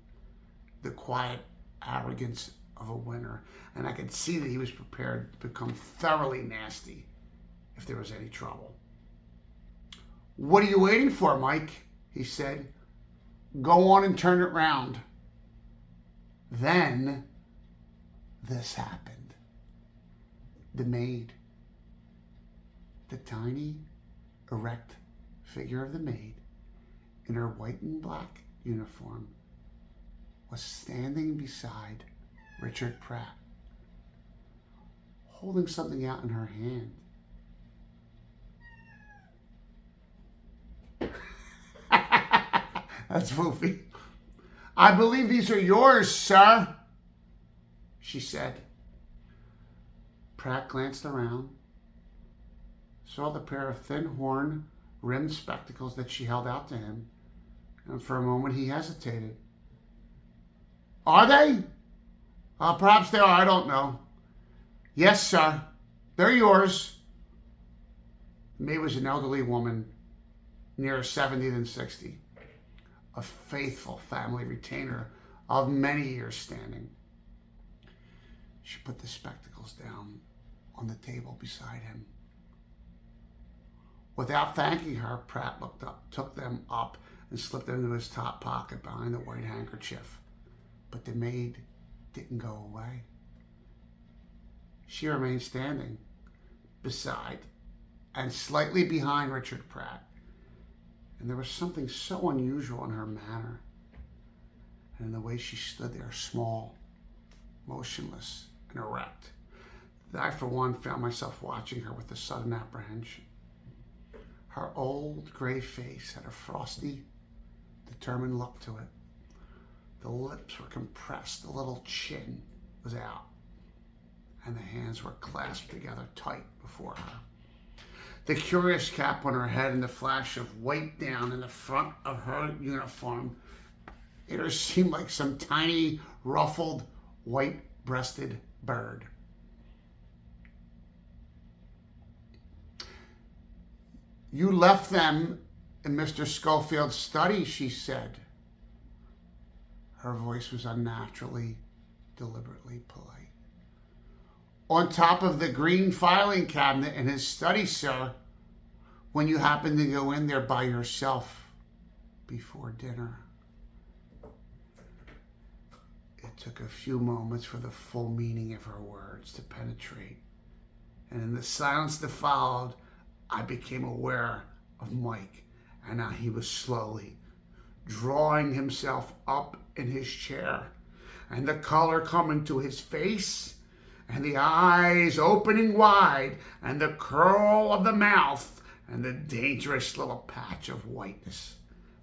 S2: the quiet arrogance of a winner. And I could see that he was prepared to become thoroughly nasty if there was any trouble. What are you waiting for, Mike? He said. Go on and turn it round. Then this happened. The maid, the tiny, erect figure of the maid in her white and black uniform, was standing beside Richard Pratt, holding something out in her hand. That's foofy. I believe these are yours, sir, she said. Pratt glanced around, saw the pair of thin horn-rimmed spectacles that she held out to him, and for a moment he hesitated. Are they? Perhaps they are, I don't know. Yes, sir, they're yours. The maid was an elderly woman, nearer 70 than 60, a faithful family retainer of many years standing. She put the spectacles down on the table beside him. Without thanking her, Pratt looked up, took them up, and slipped them into his top pocket behind the white handkerchief. But the maid didn't go away. She remained standing beside and slightly behind Richard Pratt. And there was something so unusual in her manner and in the way she stood there, small, motionless, and erect, that I, for one, found myself watching her with a sudden apprehension. Her old gray face had a frosty, determined look to it. The lips were compressed, the little chin was out, and the hands were clasped together tight before her. The curious cap on her head and the flash of white down in the front of her uniform made her seem like some tiny, ruffled, white-breasted bird. You left them in Mr. Schofield's study, she said. Her voice was unnaturally, deliberately polite. On top of the green filing cabinet in his study, sir, when you happened to go in there by yourself before dinner. It took a few moments for the full meaning of her words to penetrate, and in the silence that followed, I became aware of Mike and how he was slowly drawing himself up in his chair, and the color coming to his face, and the eyes opening wide, and the curl of the mouth, and the dangerous little patch of whiteness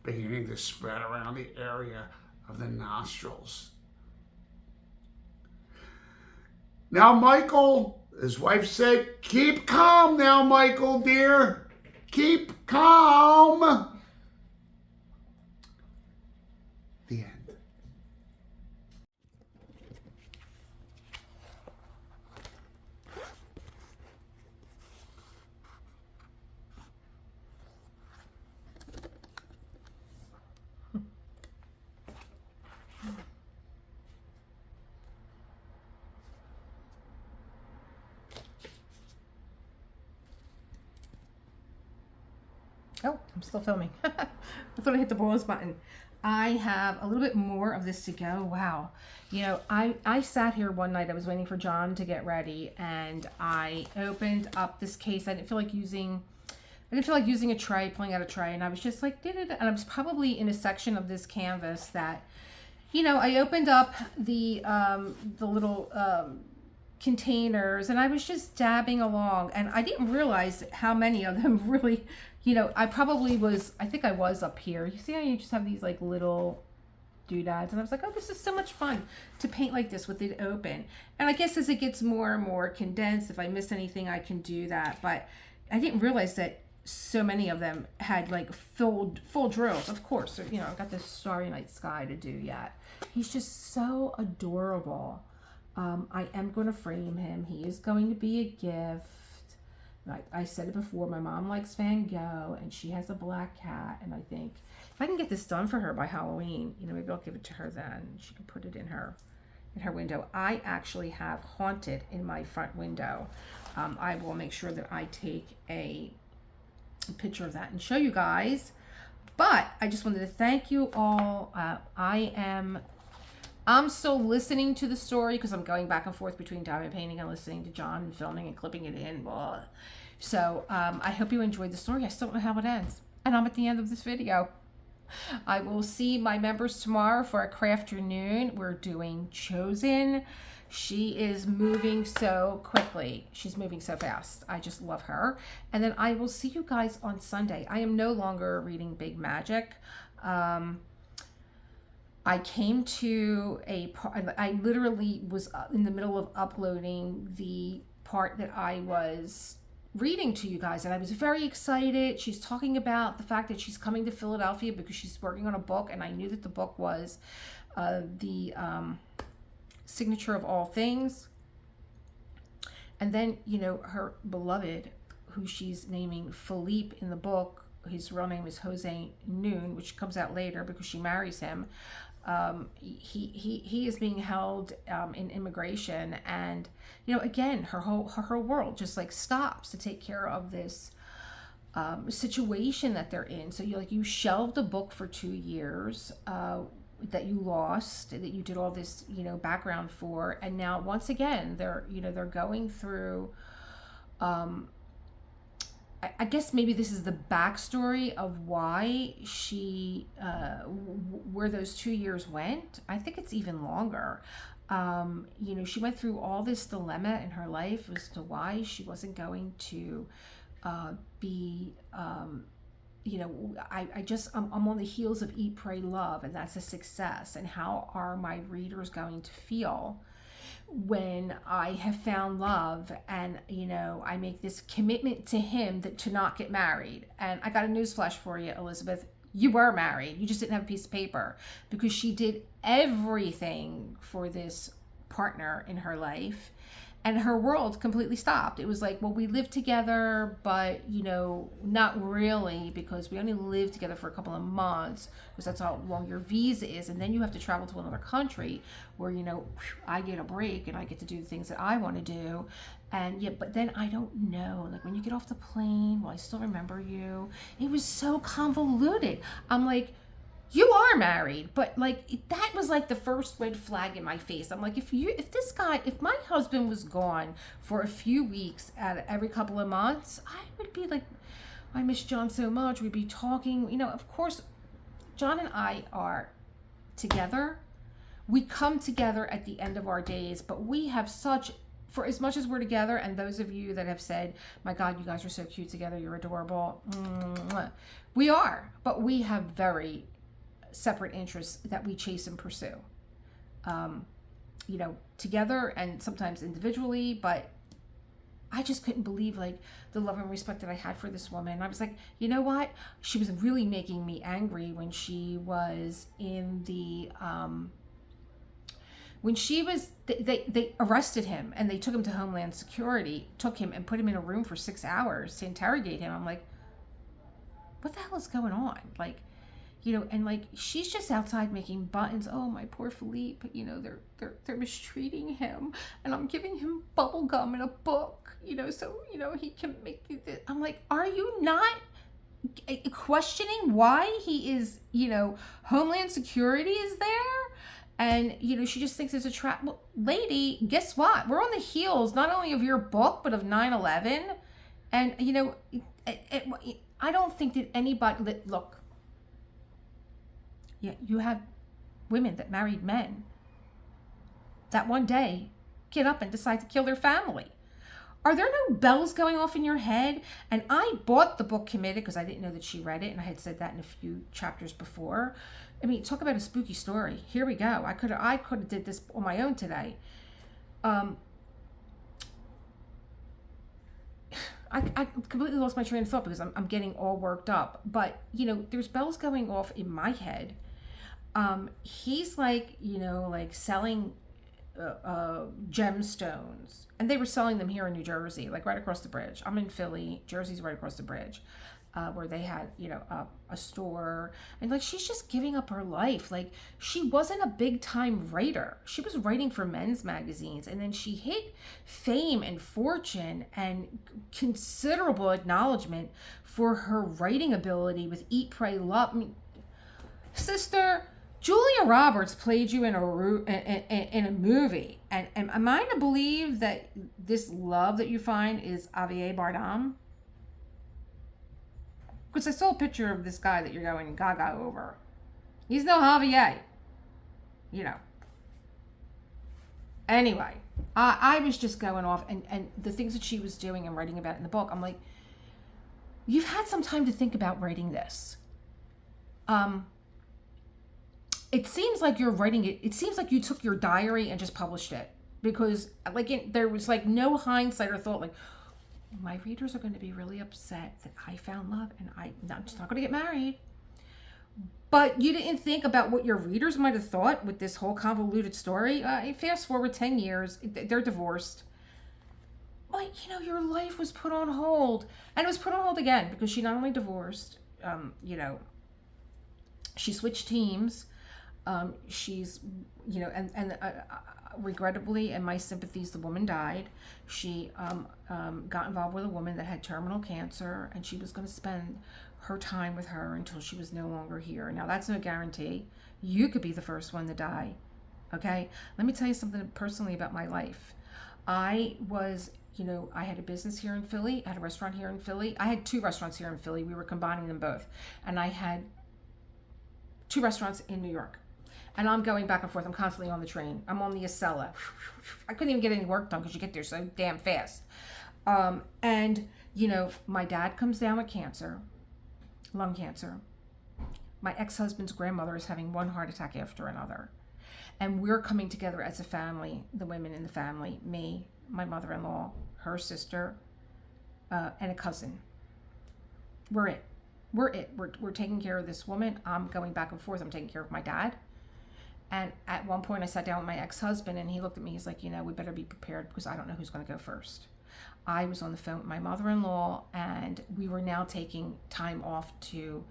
S2: beginning to spread around the area of the nostrils. Now, Michael, his wife said, keep calm now, Michael, dear. Keep calm. The end.
S1: Oh, I'm still filming. I thought I hit the pause button. I have a little bit more of this to go. Wow. You know, I sat here one night, I was waiting for John to get ready, and I opened up this case. I didn't feel like using a tray, pulling out a tray, and I was just like, and I was probably in a section of this canvas that, you know, I opened up the little containers, and I was just dabbing along, and I didn't realize how many of them really, you know, I think I was up here. You see how you just have these like little doodads, and I was like, oh, this is so much fun to paint like this with it open. And I guess as it gets more and more condensed, if I miss anything, I can do that. But I didn't realize that so many of them had like full drills. Of course, you know, I've got this Starry Night Sky to do yet. He's just so adorable. I am going to frame him. He is going to be a gift. Like I said it before, my mom likes Van Gogh, and she has a black cat, and I think if I can get this done for her by Halloween, you know, maybe I'll give it to her then. She can put it in her window. I actually have Haunted in my front window. I will make sure that I take a picture of that and show you guys. But I just wanted to thank you all. I'm still listening to the story because I'm going back and forth between diamond painting and listening to John and filming and clipping it in. Blah. So I hope you enjoyed the story. I still don't know how it ends. And I'm at the end of this video. I will see my members tomorrow for a crafternoon. We're doing Chosen. She is moving so quickly. She's moving so fast. I just love her. And then I will see you guys on Sunday. I am no longer reading Big Magic. I came to a part, I literally was in the middle of uploading the part that I was reading to you guys, and I was very excited. She's talking about the fact that she's coming to Philadelphia because she's working on a book, and I knew that the book was the Signature of All Things. And then, you know, her beloved, who she's naming Philippe in the book, his real name is Jose Noon, which comes out later because she marries him. He is being held in immigration, and you know, again, her whole world just like stops to take care of this situation that they're in. So you shelved a book for 2 years, that you lost, that you did all this, background for, and now once again they're going through. I guess maybe this is the backstory of why she, where those 2 years went. I think it's even longer. She went through all this dilemma in her life as to why she wasn't going to be, I'm on the heels of Eat, Pray, Love, and that's a success. And how are my readers going to feel when I have found love and, I make this commitment to him to not get married? And I got a newsflash for you, Elizabeth. You were married. You just didn't have a piece of paper, because she did everything for this partner in her life, and her world completely stopped. It was like, well, we live together, but, not really, because we only live together for a couple of months, because that's how long your visa is. And then you have to travel to another country where, I get a break and I get to do the things that I want to do. And yeah, but then I don't know, like when you get off the plane, well, I still remember you. It was so convoluted. I'm like, you are married, but like that was like the first red flag in my face. I'm like, if my husband was gone for a few weeks every couple of months, I would be like, I miss John so much. We'd be talking, of course, John and I are together. We come together at the end of our days, but we have for as much as we're together, and those of you that have said, my God, you guys are so cute together, you're adorable. We are, but we have very separate interests that we chase and pursue, together and sometimes individually. But I just couldn't believe like the love and respect that I had for this woman. I was like, you know what? She was really making me angry when she was in the, they arrested him and they took him to Homeland Security, took him and put him in a room for 6 hours to interrogate him. I'm like, what the hell is going on? Like, and like she's just outside making buttons. Oh, my poor Philippe, they're mistreating him, and I'm giving him bubble gum in a book, so he can make it. I'm like, are you not questioning why he is, Homeland Security is there? And she just thinks it's a trap. Well, lady, guess what? We're on the heels not only of your book but of 9/11, and I don't think that anybody look. Yeah, you have women that married men that one day get up and decide to kill their family. Are there no bells going off in your head? And I bought the book Committed because I didn't know that she read it, and I had said that in a few chapters before. I mean, talk about a spooky story. Here we go. I could have did this on my own today. I completely lost my train of thought because I'm getting all worked up. But there's bells going off in my head. He's like, like selling gemstones, and they were selling them here in New Jersey, like right across the bridge. I'm in Philly, Jersey's right across the bridge, where they had, a store. And like, she's just giving up her life. Like, she wasn't a big time writer. She was writing for men's magazines, and then she hit fame and fortune and considerable acknowledgement for her writing ability with Eat, Pray, Love. I mean, sister, Julia Roberts played you in a movie, and am I to believe that this love that you find is Javier Bardem? Because I saw a picture of this guy that you're going gaga over. He's no Javier, Anyway, I was just going off, and the things that she was doing and writing about in the book, I'm like, you've had some time to think about writing this. It seems like you're writing it. It seems like you took your diary and just published it, because there was like no hindsight or thought like, my readers are going to be really upset that I found love and I'm just not going to get married. But you didn't think about what your readers might have thought with this whole convoluted story. Fast forward 10 years, they're divorced. But your life was put on hold, and it was put on hold again because she not only divorced, she switched teams. She's, regrettably, and my sympathies, the woman died. She got involved with a woman that had terminal cancer, and she was going to spend her time with her until she was no longer here. Now, that's no guarantee. You could be the first one to die. Okay? Let me tell you something personally about my life. I was, I had a business here in Philly. I had a restaurant here in Philly. I had 2 restaurants here in Philly. We were combining them both. And I had 2 restaurants in New York. And I'm going back and forth. I'm constantly on the train. I'm on the Acela. I couldn't even get any work done because you get there so damn fast. And, my dad comes down with cancer, lung cancer. My ex-husband's grandmother is having one heart attack after another. And we're coming together as a family, the women in the family, me, my mother-in-law, her sister, and a cousin. We're it. We're taking care of this woman. I'm going back and forth. I'm taking care of my dad. And at one point I sat down with my ex-husband and he looked at me. He's like, we better be prepared because I don't know who's going to go first. I was on the phone with my mother-in-law and we were now taking time off to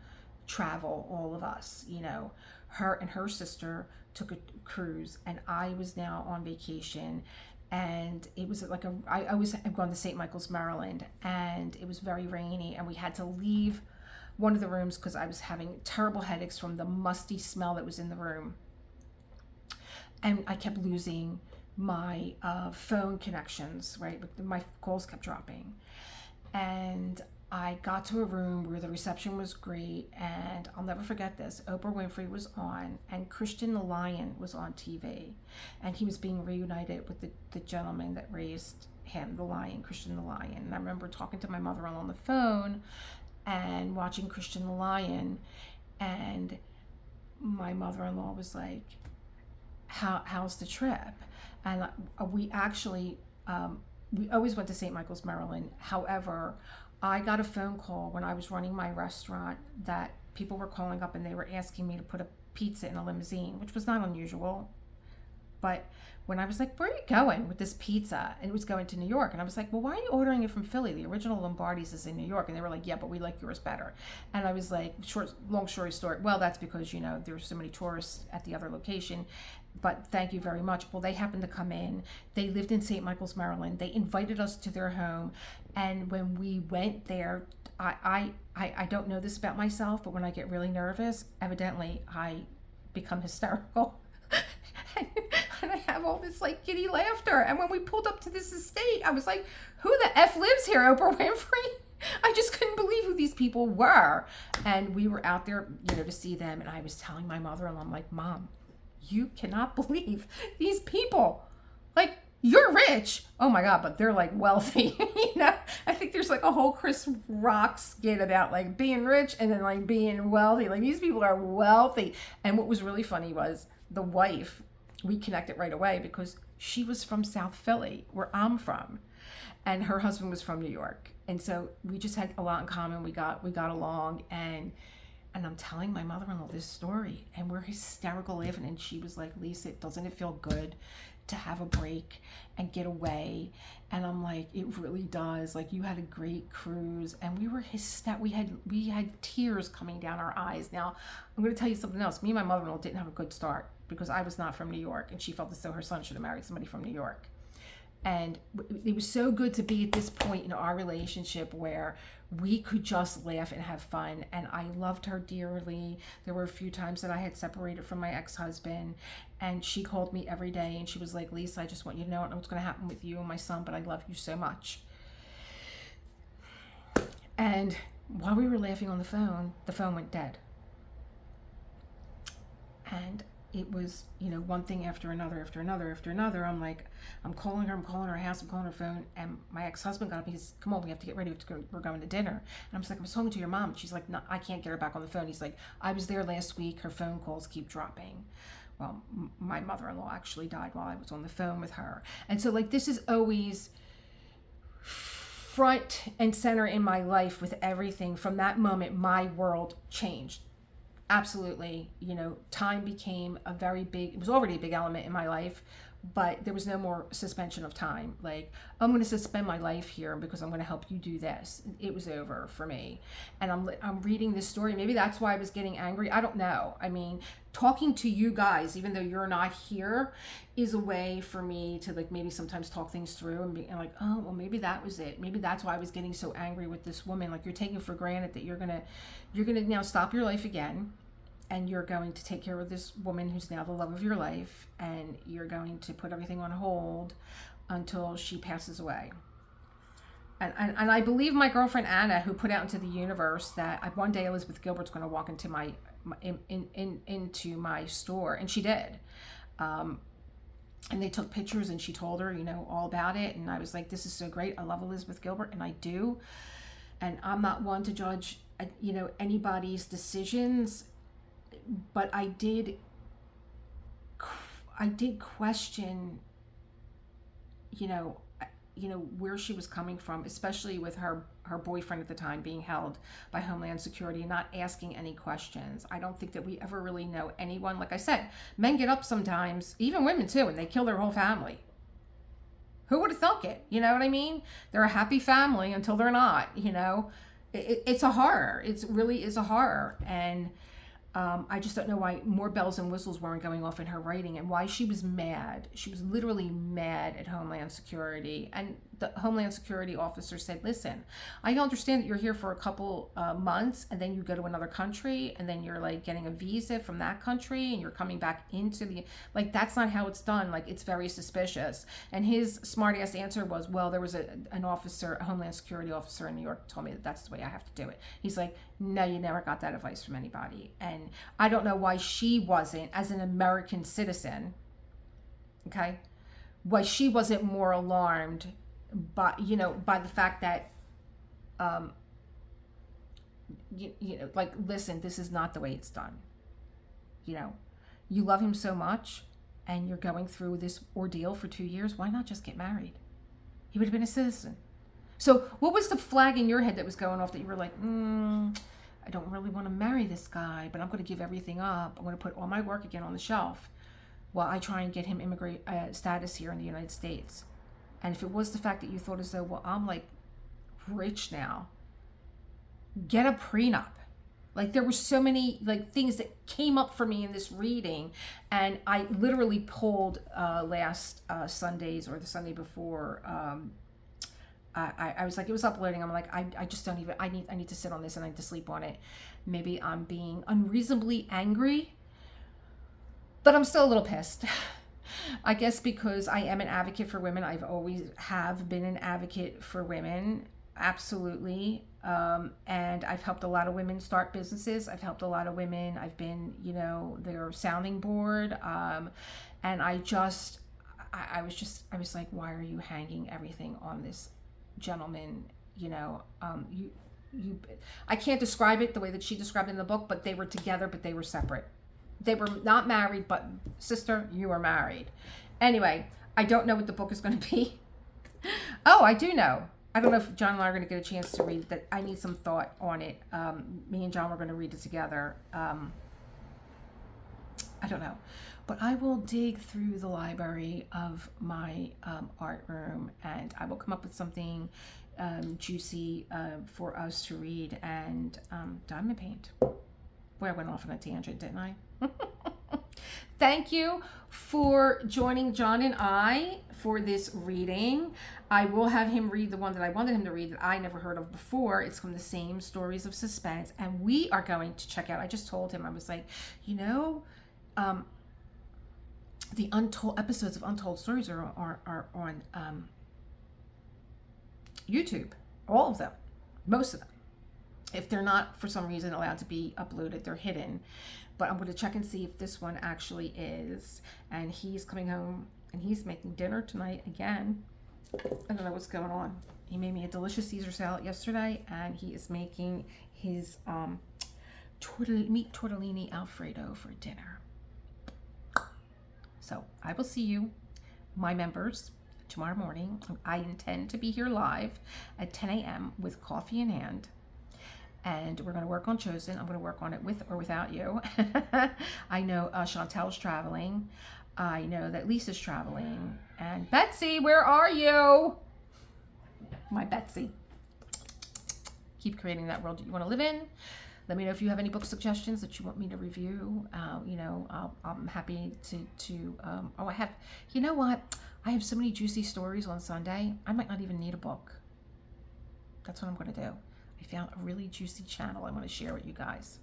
S1: travel, all of us. Her and her sister took a cruise and I was now on vacation. And it was like I've gone to St. Michael's, Maryland, and it was very rainy and we had to leave one of the rooms because I was having terrible headaches from the musty smell that was in the room. And I kept losing my phone connections, right? My calls kept dropping. And I got to a room where the reception was great, and I'll never forget this. Oprah Winfrey was on, and Christian the Lion was on TV. And he was being reunited with the gentleman that raised him, the lion, Christian the Lion. And I remember talking to my mother-in-law on the phone and watching Christian the Lion, and my mother-in-law was like, how's the trip? And we actually, we always went to St. Michael's, Maryland. However, I got a phone call when I was running my restaurant that people were calling up and they were asking me to put a pizza in a limousine, which was not unusual. But when I was like, where are you going with this pizza? And it was going to New York. And I was like, well, why are you ordering it from Philly? The original Lombardi's is in New York. And they were like, yeah, but we like yours better. And I was like, long story short, well, that's because, there were so many tourists at the other location. But thank you very much. Well, they happened to come in. They lived in St. Michael's, Maryland. They invited us to their home. And when we went there, I don't know this about myself, but when I get really nervous, evidently I become hysterical. And I have all this like giddy laughter. And when we pulled up to this estate, I was like, who the F lives here, Oprah Winfrey? I just couldn't believe who these people were. And we were out there, to see them. And I was telling my mother-in-law, I'm like, Mom, you cannot believe these people. Like, you're rich. Oh my God, but they're like wealthy. I think there's like a whole Chris Rock skit about like being rich and then like being wealthy. Like these people are wealthy. And what was really funny was the wife, we connected right away because she was from South Philly, where I'm from. And her husband was from New York. And so we just had a lot in common. We got along, and I'm telling my mother-in-law this story, and we're hysterical laughing. And she was like, Lisa, doesn't it feel good to have a break and get away? And I'm like, it really does. Like, you had a great cruise, and we were we had tears coming down our eyes. Now, I'm going to tell you something else. Me and my mother-in-law didn't have a good start because I was not from New York, and she felt as though her son should have married somebody from New York. And it was so good to be at this point in our relationship where we could just laugh and have fun. And I loved her dearly. There were a few times that I had separated from my ex-husband, and she called me every day and she was like, Lisa, I just want you to know I don't know what's going to happen with you and my son, but I love you so much. And while we were laughing on the phone went dead. And it was, one thing after another. I'm like, I'm calling her house, I'm calling her phone. And my ex-husband got up and he says, come on, we have to get ready. We're going to dinner. And I was like, I was talking to your mom. She's like, no, I can't get her back on the phone. He's like, I was there last week. Her phone calls keep dropping. Well, my mother-in-law actually died while I was on the phone with her. And so like, this is always front and center in my life with everything. From that moment, my world changed. Absolutely. Time became it was already a big element in my life, but there was no more suspension of time. Like, I'm going to suspend my life here because I'm going to help you do this. It was over for me. And I'm reading this story. Maybe that's why I was getting angry. I don't know. I mean, talking to you guys, even though you're not here, is a way for me to like maybe sometimes talk things through and be and like, oh, well, maybe that was it. Maybe that's why I was getting so angry with this woman. Like, you're taking for granted that you're gonna now stop your life again, and you're going to take care of this woman who's now the love of your life, and you're going to put everything on hold until she passes away. And I believe my girlfriend Anna, who put out into the universe that one day Elizabeth Gilbert's going to walk into into my store, and she did. And they took pictures, and she told her, all about it. And I was like, this is so great. I love Elizabeth Gilbert, and I do. And I'm not one to judge, anybody's decisions, but I did question, where she was coming from, especially with her boyfriend at the time being held by Homeland Security and not asking any questions. I don't think that we ever really know anyone. Like I said, men get up sometimes, even women too, and they kill their whole family. Who would have thunk it? You know what I mean? They're a happy family until they're not, It's a horror. It really is a horror. And I just don't know why more bells and whistles weren't going off in her writing, and why she was mad. She was literally mad at Homeland Security. And the Homeland Security officer said, listen, I understand that you're here for a couple months, and then you go to another country, and then you're like getting a visa from that country, and you're coming back into like, that's not how it's done. Like, it's very suspicious. And his smart ass answer was, well, there was an officer, a Homeland Security officer in New York, told me that that's the way I have to do it. He's like, no, you never got that advice from anybody. And I don't know why she wasn't, as an American citizen, okay, why she wasn't more alarmed by the fact that like, listen, this is not the way it's done. You love him so much, and you're going through this ordeal for 2 years. Why not just get married? He would have been a citizen. So what was the flag in your head that was going off that you were like, I don't really want to marry this guy, but I'm going to give everything up. I'm going to put all my work again on the shelf while I try and get him immigrant status here in the United States. And if it was the fact that you thought as though, well, I'm like rich now, get a prenup. Like, there were so many like things that came up for me in this reading, and I literally pulled last Sundays or the Sunday before. I was like, it was uploading. I'm like, I just don't even, I need to sit on this, and I need to sleep on it. Maybe I'm being unreasonably angry, but I'm still a little pissed. I guess because I am an advocate for women. I've always have been an advocate for women. Absolutely. And I've helped a lot of women start businesses. I've helped a lot of women. I've been, their sounding board. And I was like, why are you hanging everything on this gentleman? I can't describe it the way that she described it in the book, but they were together, but they were separate. They were not married, but sister, you are married. Anyway, I don't know what the book is going to be. Oh, I do know. I don't know if John and I are going to get a chance to read that. I need some thought on it. Me and John were going to read it together. I don't know. But I will dig through the library of my art room, and I will come up with something juicy for us to read and diamond paint. Boy, I went off on a tangent, didn't I? Thank you for joining John and I for this reading. I will have him read the one that I wanted him to read that I never heard of before. It's from the same Stories of Suspense, and we are going to check out, I just told him, I was like, the untold episodes of Untold Stories are on YouTube. All of them. Most of them. If they're not, for some reason, allowed to be uploaded, they're hidden. But I'm going to check and see if this one actually is. And he's coming home, and he's making dinner tonight again. I don't know what's going on. He made me a delicious Caesar salad yesterday, and he is making his meat tortellini Alfredo for dinner. So I will see you, my members, tomorrow morning. I intend to be here live at 10 a.m. with coffee in hand. And we're going to work on Chosen. I'm going to work on it with or without you. I know Chantel's traveling. I know that Lisa's traveling. And Betsy, where are you? My Betsy. Keep creating that world that you want to live in. Let me know if you have any book suggestions that you want me to review. You know, I'm happy to oh, I have, you know what? I have so many juicy stories on Sunday. I might not even need a book. That's what I'm going to do. I found a really juicy channel I want to share with you guys.